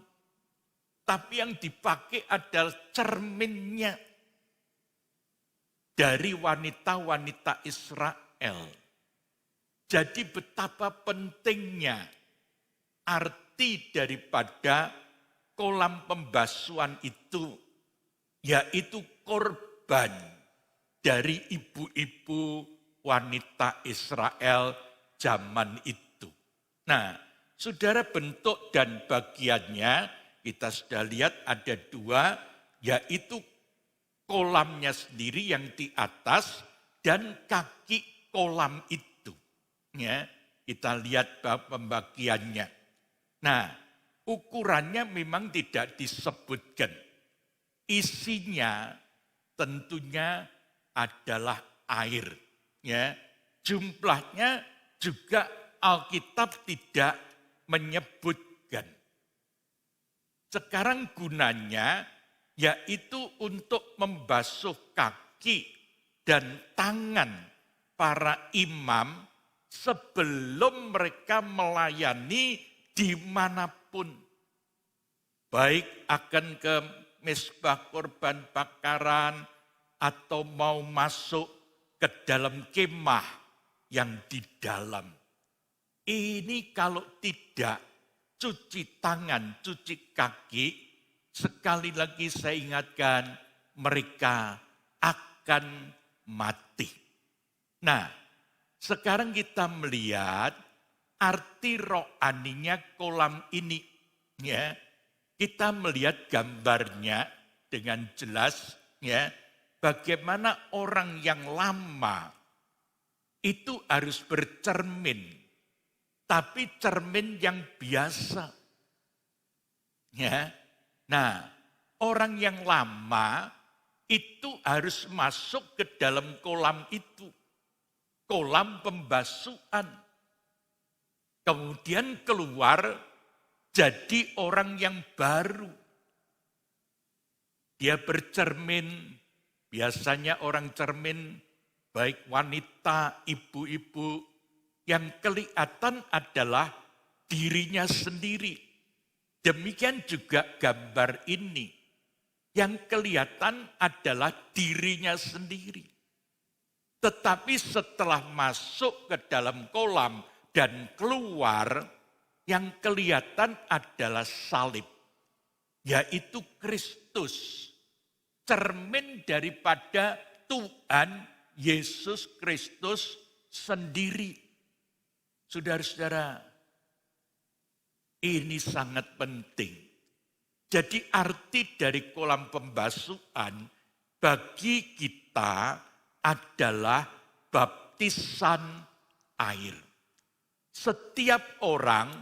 Tapi yang dipakai adalah cerminnya dari wanita-wanita Israel. Jadi betapa pentingnya arti daripada kolam pembasuhan itu, yaitu korban dari ibu-ibu wanita Israel zaman itu. Nah, saudara, bentuk dan bagiannya kita sudah lihat ada 2, yaitu kolamnya sendiri yang di atas dan kaki kolam itu. Ya, kita lihat pembagiannya. Nah, ukurannya memang tidak disebutkan. Isinya tentunya adalah air. Ya, jumlahnya juga Alkitab tidak menyebutkan. Sekarang gunanya yaitu untuk membasuh kaki dan tangan para imam sebelum mereka melayani dimanapun. Baik akan ke mezbah korban bakaran atau mau masuk ke dalam kemah yang di dalam. Ini kalau tidak cuci tangan, cuci kaki, sekali lagi saya ingatkan, mereka akan mati. Nah, sekarang kita melihat arti rohaninya kolam ini. Ya, kita melihat gambarnya dengan jelas. Ya, bagaimana orang yang lama itu harus bercermin. Tapi cermin yang biasa. Ya. Nah, orang yang lama itu harus masuk ke dalam kolam itu. Kolam pembasuhan. Kemudian keluar jadi orang yang baru. Dia bercermin, biasanya orang cermin, baik wanita, ibu-ibu, yang kelihatan adalah dirinya sendiri. Demikian juga gambar ini. Yang kelihatan adalah dirinya sendiri. Tetapi setelah masuk ke dalam kolam dan keluar, yang kelihatan adalah salib. Yaitu Kristus. Cermin daripada Tuhan Yesus Kristus sendiri. Saudara-saudara, ini sangat penting. Jadi arti dari kolam pembasuhan bagi kita adalah baptisan air. Setiap orang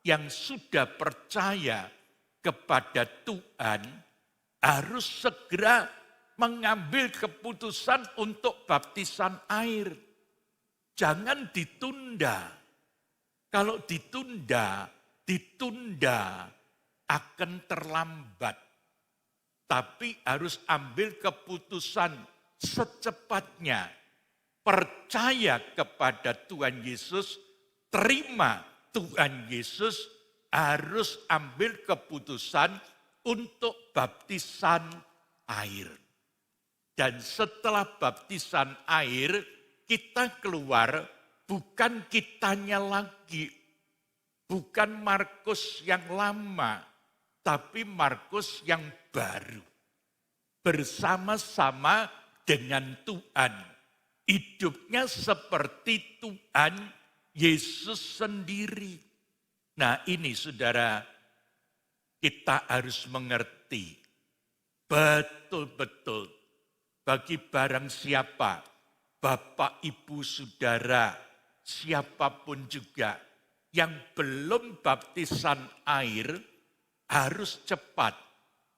yang sudah percaya kepada Tuhan harus segera mengambil keputusan untuk baptisan air. Jangan ditunda. Kalau ditunda akan terlambat. Tapi harus ambil keputusan secepatnya. Percaya kepada Tuhan Yesus, terima Tuhan Yesus, harus ambil keputusan untuk baptisan air. Dan setelah baptisan air, kita keluar bukan kitanya lagi. Bukan Markus yang lama, tapi Markus yang baru. Bersama-sama dengan Tuhan. Hidupnya seperti Tuhan Yesus sendiri. Nah ini saudara, kita harus mengerti. Betul-betul bagi barang siapa, Bapak, Ibu, Saudara, siapapun juga yang belum baptisan air harus cepat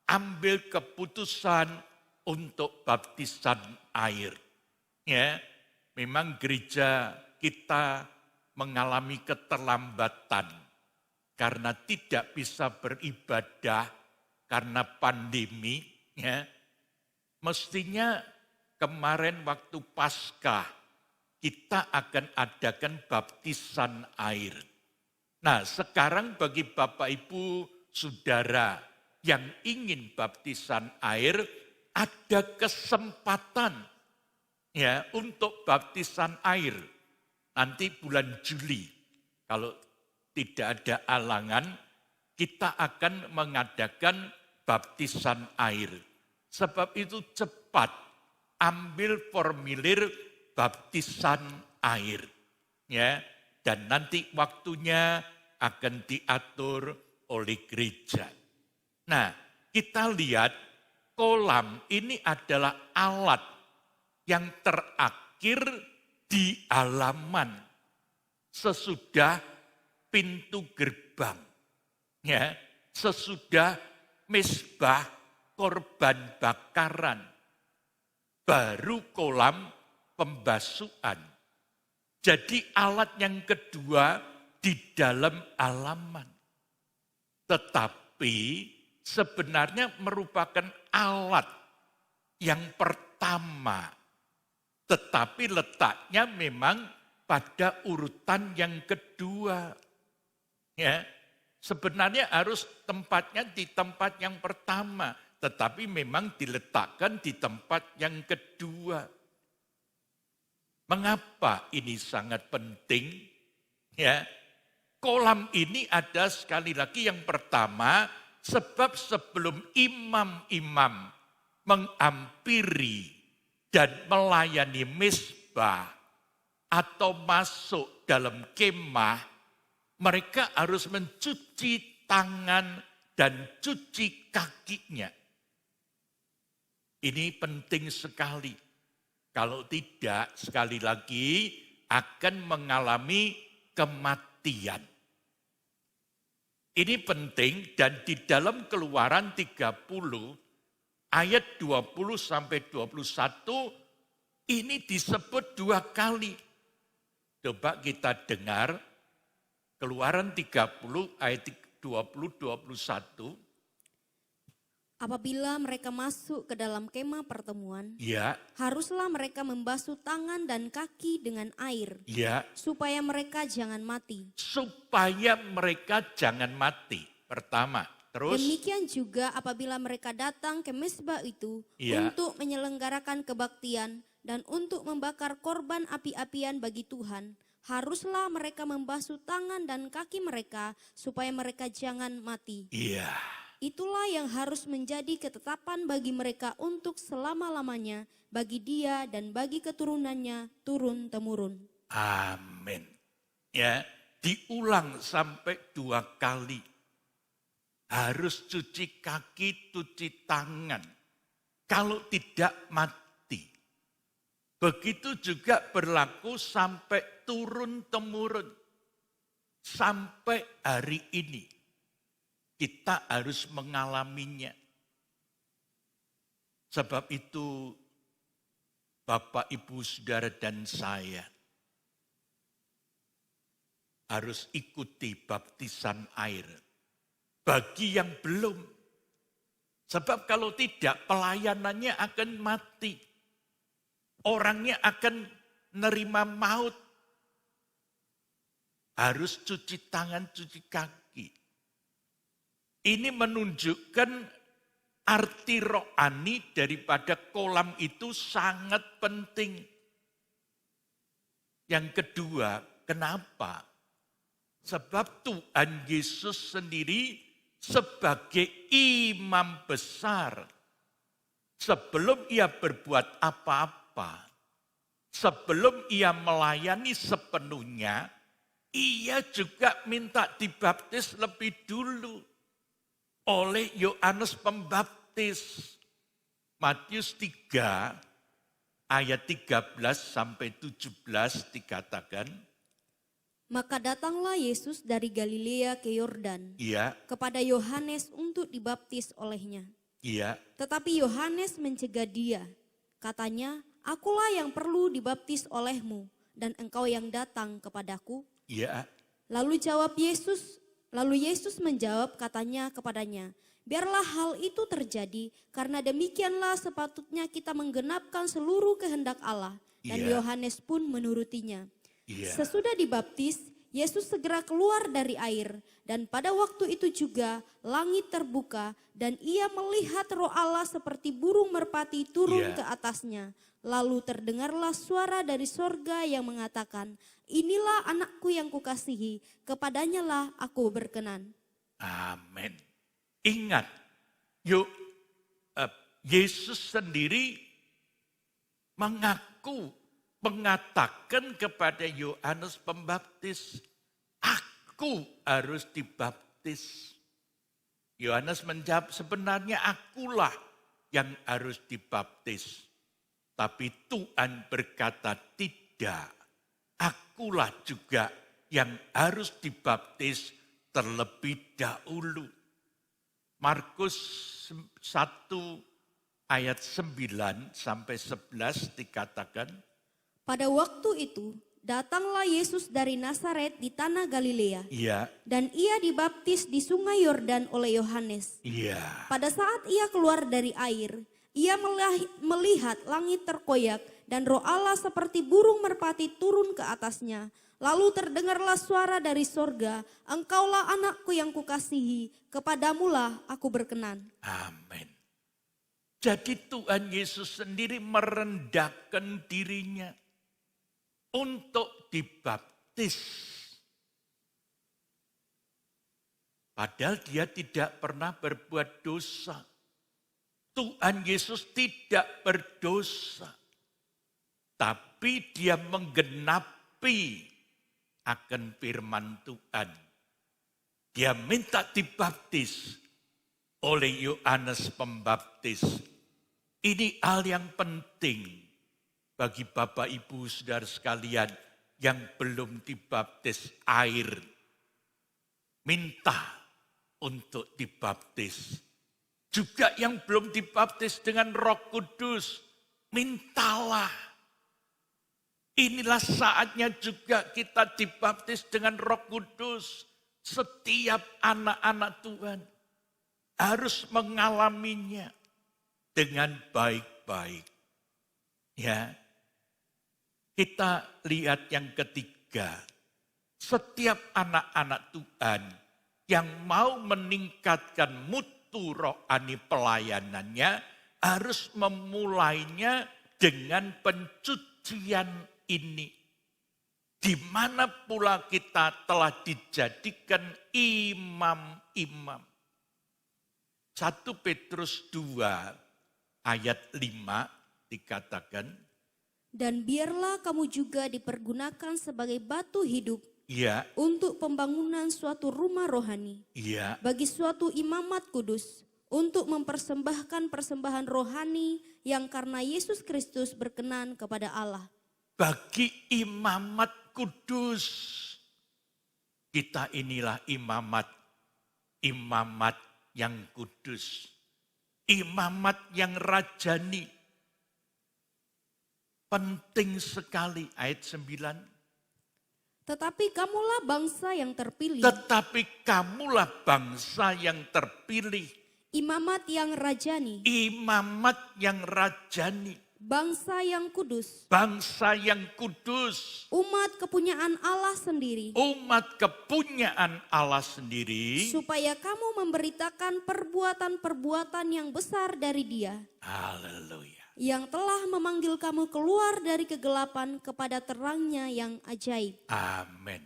ambil keputusan untuk baptisan air. Ya, memang gereja kita mengalami keterlambatan karena tidak bisa beribadah karena pandemi. Ya, mestinya kemarin waktu Paskah kita akan adakan baptisan air. Nah, sekarang bagi Bapak Ibu Saudara yang ingin baptisan air, ada kesempatan ya untuk baptisan air. Nanti bulan Juli, kalau tidak ada halangan, kita akan mengadakan baptisan air. Sebab itu cepat ambil formulir baptisan air. Ya, dan nanti waktunya akan diatur oleh gereja. Nah, kita lihat kolam ini adalah alat yang terakhir di halaman sesudah pintu gerbang. Ya, sesudah mezbah korban bakaran. Baru kolam pembasuhan. Jadi alat yang kedua di dalam halaman. Tetapi sebenarnya merupakan alat yang pertama. Tetapi letaknya memang pada urutan yang kedua. Ya, sebenarnya harus tempatnya di tempat yang pertama. Tetapi memang diletakkan di tempat yang kedua. Mengapa ini sangat penting? Ya, kolam ini ada sekali lagi yang pertama, sebab sebelum imam-imam menghampiri dan melayani mezbah atau masuk dalam kemah, mereka harus mencuci tangan dan cuci kakinya. Ini penting sekali. Kalau tidak, sekali lagi akan mengalami kematian. Ini penting dan di dalam Keluaran 30 ayat 20 sampai 21 ini disebut 2 kali. Coba kita dengar Keluaran 30 ayat 20-21. Apabila mereka masuk ke dalam kemah pertemuan, Ya, haruslah mereka membasuh tangan dan kaki dengan air, ya, supaya mereka jangan mati. supaya mereka jangan mati. Pertama, terus Demikian juga apabila mereka datang ke mezbah itu Iya. untuk menyelenggarakan kebaktian dan untuk membakar korban api-apian bagi Tuhan, haruslah mereka membasuh tangan dan kaki mereka supaya mereka jangan mati. iya. Itulah yang harus menjadi ketetapan bagi mereka untuk selama-lamanya, bagi dia dan bagi keturunannya turun-temurun. Amin. Ya, diulang sampai 2 kali. Harus cuci kaki, cuci tangan. Kalau tidak mati. Begitu juga berlaku sampai turun-temurun. Sampai hari ini. Kita harus mengalaminya. Sebab itu Bapak, Ibu, Saudara, dan saya harus ikuti baptisan air. Bagi yang belum. Sebab kalau tidak, pelayanannya akan mati. Orangnya akan nerima maut. Harus cuci tangan, cuci kaki. Ini menunjukkan arti rohani daripada kolam itu sangat penting. Yang kedua, kenapa? Sebab Tuhan Yesus sendiri sebagai imam besar, sebelum ia berbuat apa-apa, sebelum ia melayani sepenuhnya, ia juga minta dibaptis lebih dulu oleh Yohanes Pembaptis. Matius 3 ayat 13 sampai 17 dikatakan, Maka datanglah Yesus dari Galilea ke Yordan iya, kepada Yohanes untuk dibaptis olehnya. iya, Tetapi Yohanes mencegah dia. Katanya, akulah yang perlu dibaptis olehmu dan engkau yang datang kepadaku. iya, Lalu Yesus menjawab katanya kepadanya, biarlah hal itu terjadi karena demikianlah sepatutnya kita menggenapkan seluruh kehendak Allah. Dan Iya. Yohanes pun menurutinya. iya. Sesudah dibaptis, Yesus segera keluar dari air dan pada waktu itu juga langit terbuka dan ia melihat Roh Allah seperti burung merpati turun Iya. ke atasnya. Lalu terdengarlah suara dari sorga yang mengatakan, inilah anakku yang kukasihi, kepadanya lah aku berkenan. Amin. Ingat, Yesus sendiri mengatakan kepada Yohanes Pembaptis, aku harus dibaptis. Yohanes menjawab, sebenarnya akulah yang harus dibaptis. Tapi Tuhan berkata, tidak, akulah juga yang harus dibaptis terlebih dahulu. Markus 1 ayat 9 sampai 11 dikatakan, Pada waktu itu datanglah Yesus dari Nazaret di tanah Galilea iya, dan ia dibaptis di sungai Yordan oleh Yohanes. iya, Pada saat ia keluar dari air, ia melihat langit terkoyak dan Roh Allah seperti burung merpati turun ke atasnya. Lalu terdengarlah suara dari sorga, engkaulah anakku yang kukasihi, kepadamulah aku berkenan. amin. Jadi Tuhan Yesus sendiri merendahkan dirinya untuk dibaptis. Padahal dia tidak pernah berbuat dosa. Tuhan Yesus tidak berdosa. Tapi dia menggenapi akan firman Tuhan. Dia minta dibaptis oleh Yohanes Pembaptis. Ini hal yang penting bagi Bapak Ibu Saudara sekalian yang belum dibaptis air. Minta untuk dibaptis. Juga yang belum dibaptis dengan Roh Kudus, mintalah. Inilah saatnya juga kita dibaptis dengan Roh Kudus. Setiap anak-anak Tuhan harus mengalaminya dengan baik-baik. Ya, kita lihat yang ketiga. Setiap anak-anak Tuhan yang mau meningkatkan mutu rohani pelayanannya harus memulainya dengan pencucian ini. Di mana pula kita telah dijadikan imam-imam. 1 Petrus 2 ayat 5 dikatakan, Dan biarlah kamu juga dipergunakan sebagai batu hidup iya, untuk pembangunan suatu rumah rohani, iya, bagi suatu imamat kudus, untuk mempersembahkan persembahan rohani yang karena Yesus Kristus berkenan kepada Allah. bagi imamat kudus. Kita inilah imamat yang kudus, imamat yang rajani. Penting sekali ayat 9. Tetapi kamulah bangsa yang terpilih, Tetapi kamulah bangsa yang terpilih, imamat yang rajani, imamat yang rajani, bangsa yang kudus, bangsa yang kudus, umat kepunyaan Allah sendiri, umat kepunyaan Allah sendiri. supaya kamu memberitakan perbuatan-perbuatan yang besar dari Dia, Haleluya. yang telah memanggil kamu keluar dari kegelapan kepada terangnya yang ajaib. Amin.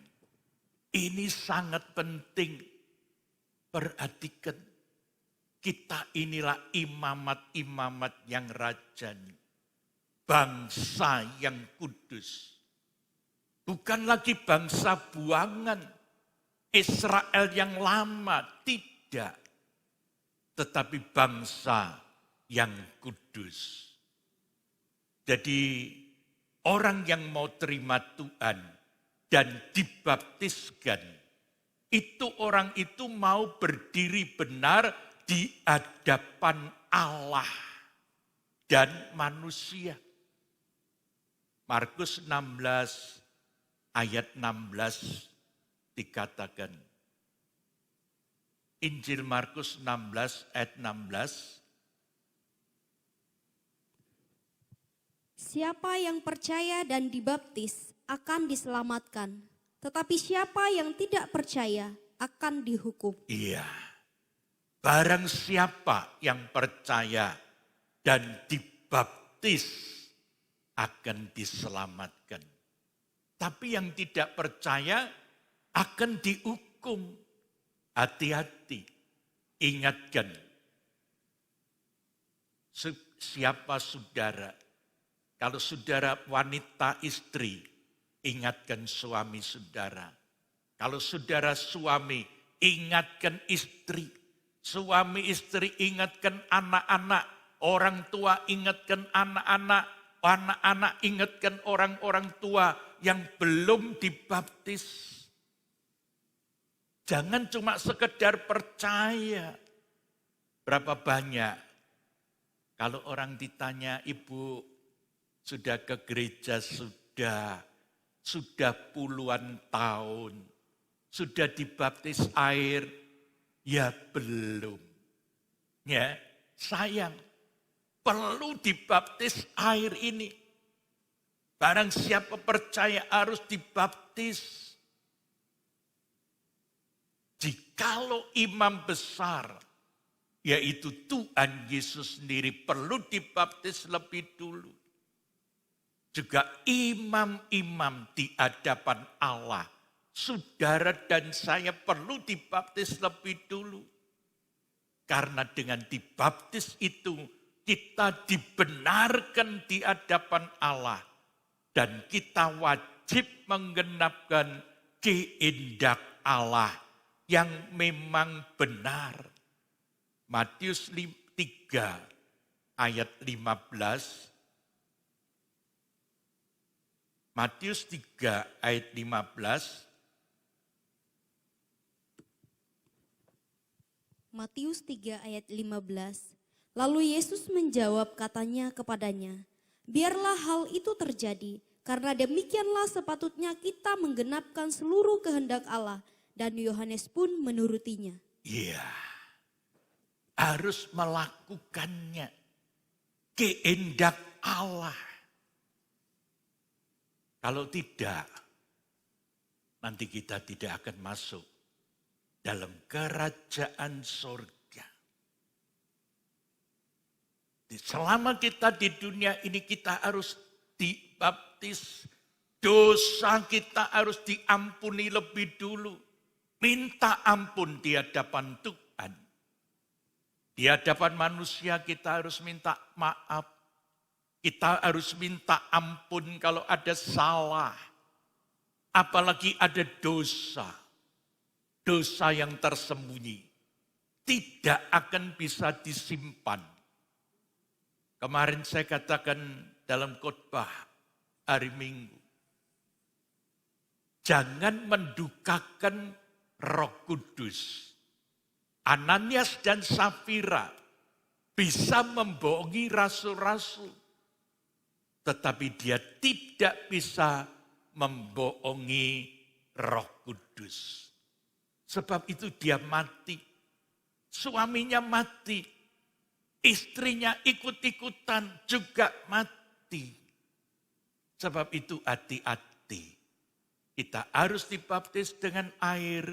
Ini sangat penting. Perhatikan, kita inilah imamat-imamat yang rajani. Bangsa yang kudus. Bukan lagi bangsa buangan. Israel yang lama, tidak. Tetapi bangsa yang kudus. Jadi orang yang mau terima Tuhan dan dibaptiskan, itu orang itu mau berdiri benar di hadapan Allah dan manusia. Markus 16 ayat 16 dikatakan. Injil Markus 16 ayat 16. Siapa yang percaya dan dibaptis akan diselamatkan, tetapi siapa yang tidak percaya akan dihukum. Iya, barang siapa yang percaya dan dibaptis akan diselamatkan. Tapi yang tidak percaya akan dihukum. Hati-hati, ingatkan. Siapa saudara? Kalau saudara wanita istri, ingatkan suami saudara. Kalau saudara suami, ingatkan istri. Suami istri ingatkan anak-anak. Orang tua ingatkan anak-anak. Anak-anak ingatkan orang-orang tua yang belum dibaptis. Jangan cuma sekedar percaya. Berapa banyak? Kalau orang ditanya, ibu sudah ke gereja, sudah puluhan tahun, sudah dibaptis air, ya belum. Ya, sayang, perlu dibaptis air ini. Barang siapa percaya harus dibaptis. Jikalau imam besar, yaitu Tuhan Yesus sendiri perlu dibaptis lebih dulu. Juga imam-imam di hadapan Allah, saudara dan saya perlu dibaptis lebih dulu. Karena dengan dibaptis itu kita dibenarkan di hadapan Allah. Dan kita wajib menggenapkan kehendak Allah yang memang benar. Matius 3 ayat 15. Matius 3 ayat 15. Matius 3 ayat 15. Lalu Yesus menjawab katanya kepadanya, biarlah hal itu terjadi, karena demikianlah sepatutnya kita menggenapkan seluruh kehendak Allah. Dan Yohanes pun menurutinya. Iya, harus melakukannya. Kehendak Allah. Kalau tidak, nanti kita tidak akan masuk dalam kerajaan surga. Selama kita di dunia ini kita harus dibaptis. Dosa kita harus diampuni lebih dulu. Minta ampun di hadapan Tuhan. Di hadapan manusia kita harus minta maaf. Kita harus minta ampun kalau ada salah. Apalagi ada dosa. Dosa yang tersembunyi. Tidak akan bisa disimpan. Kemarin saya katakan dalam khotbah hari Minggu. Jangan mendukakan Roh Kudus. Ananias dan Safira bisa membohongi rasul-rasul. Tetapi dia tidak bisa membohongi Roh Kudus. Sebab itu dia mati. Suaminya mati. Istrinya ikut-ikutan juga mati. Sebab itu hati-hati. Kita harus dibaptis dengan air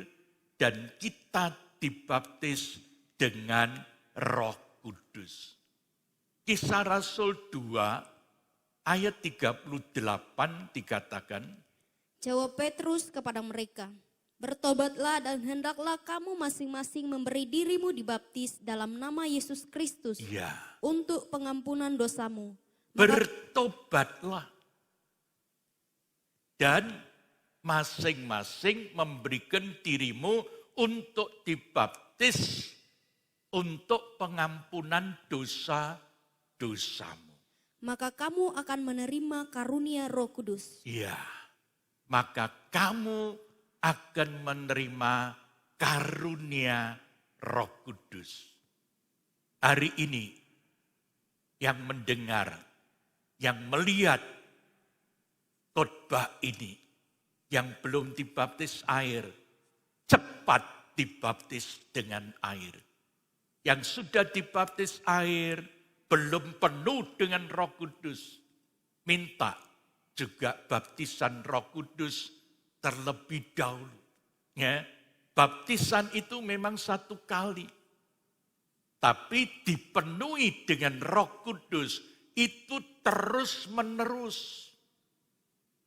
dan kita dibaptis dengan Roh Kudus. Kisah Rasul 2 ayat 38 dikatakan, Jawab Petrus kepada mereka, bertobatlah dan hendaklah kamu masing-masing memberi dirimu dibaptis dalam nama Yesus Kristus ya, untuk pengampunan dosamu. bertobatlah. Dan masing-masing memberikan dirimu untuk dibaptis untuk pengampunan dosa-dosamu. Maka kamu akan menerima karunia Roh Kudus. Ya, maka kamu akan menerima karunia Roh Kudus. Hari ini yang mendengar, yang melihat khotbah ini, yang belum dibaptis air, cepat dibaptis dengan air. Yang sudah dibaptis air, belum penuh dengan Roh Kudus, minta juga baptisan Roh Kudus terlebih dahulu. Ya, baptisan itu memang satu kali, tapi dipenuhi dengan Roh Kudus itu terus menerus.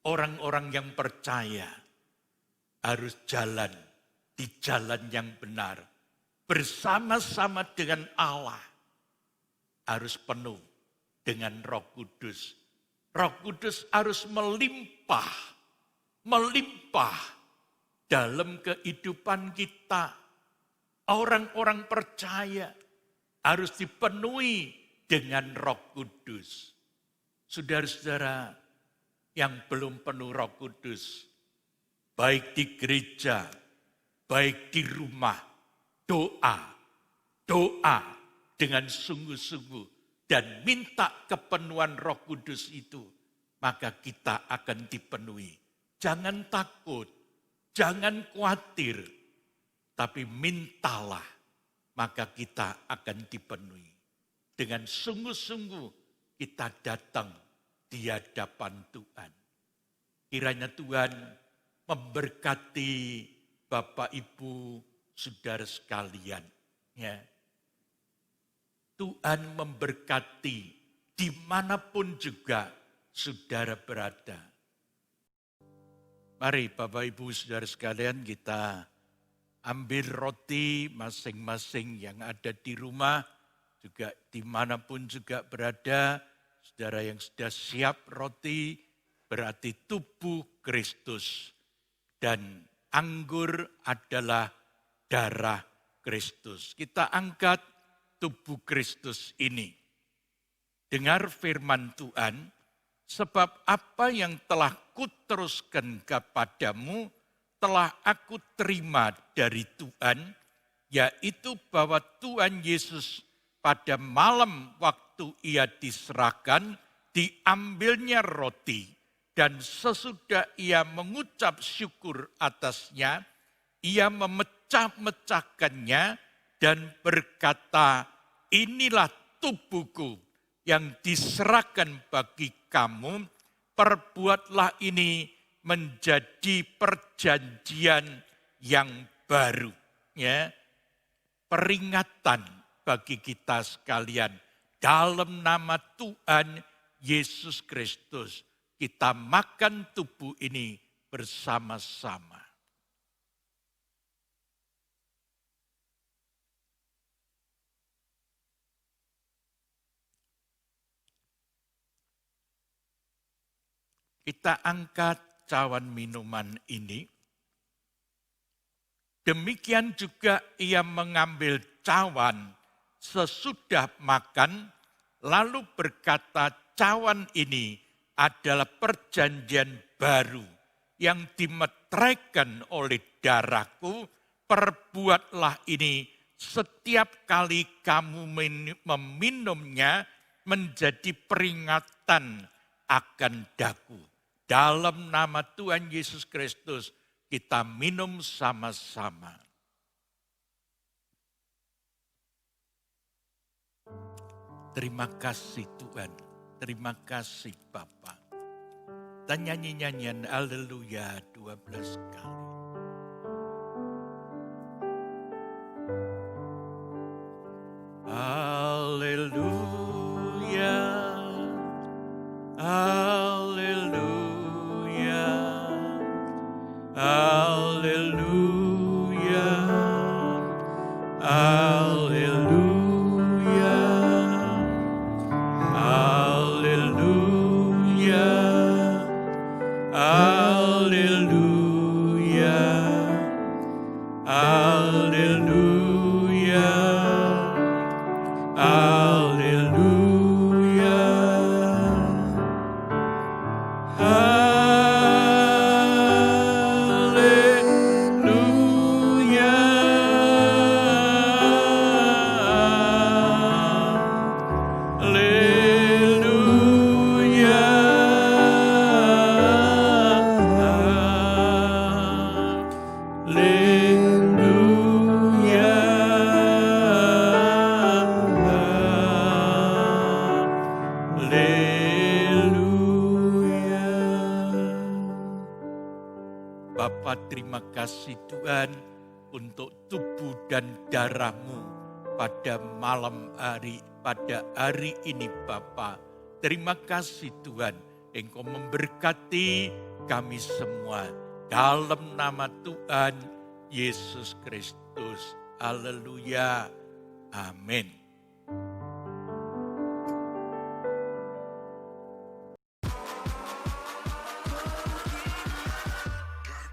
Orang-orang yang percaya harus jalan di jalan yang benar. Bersama-sama dengan Allah. Harus penuh dengan Roh Kudus. Roh Kudus harus melimpah dalam kehidupan kita. Orang-orang percaya harus dipenuhi dengan Roh Kudus. Saudara-saudara yang belum penuh Roh Kudus, baik di gereja, baik di rumah, doa dengan sungguh-sungguh dan minta kepenuhan Roh Kudus itu, maka kita akan dipenuhi. Jangan takut, jangan khawatir, tapi mintalah, maka kita akan dipenuhi. Dengan sungguh-sungguh kita datang di hadapan Tuhan. Kiranya Tuhan memberkati Bapak, Ibu, saudara sekalian. Ya. Tuhan memberkati dimanapun juga saudara berada. Mari Bapak, Ibu, saudara sekalian, kita ambil roti masing-masing yang ada di rumah, juga dimanapun juga berada. Saudara yang sudah siap roti, berarti tubuh Kristus. Dan anggur adalah darah Kristus. Kita angkat tubuh Kristus ini. Dengar firman Tuhan, sebab apa yang telah kuteruskan kepadamu, telah aku terima dari Tuhan, yaitu bahwa Tuhan Yesus pada malam waktu ia diserahkan, diambilnya roti, dan sesudah ia mengucap syukur atasnya, ia memecah-mecahkannya dan berkata, inilah tubuhku yang diserahkan bagi kamu, perbuatlah ini menjadi perjanjian yang baru. Ya, peringatan bagi kita sekalian, dalam nama Tuhan Yesus Kristus, kita makan tubuh ini bersama-sama. Kita angkat cawan minuman ini. Demikian juga ia mengambil cawan sesudah makan, lalu berkata, cawan ini adalah perjanjian baru yang dimeteraikan oleh darahku. Perbuatlah ini setiap kali kamu meminumnya menjadi peringatan akan daku. Dalam nama Tuhan Yesus Kristus kita minum sama-sama. Terima kasih Tuhan, terima kasih Bapa. Dan nyanyi-nyanyian Haleluya 12 kali. Haleluya, haleluya, haleluya, haleluya, haleluya, haleluya, haleluya. Haleluya, haleluya, haleluya, haleluya. Bapa, terima kasih Tuhan untuk tubuh dan darah-Mu pada malam hari, pada hari ini Bapa. Terima kasih Tuhan, Engkau memberkati kami semua. Dalam nama Tuhan Yesus Kristus. Haleluya. Amin.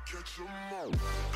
Catch 'em all.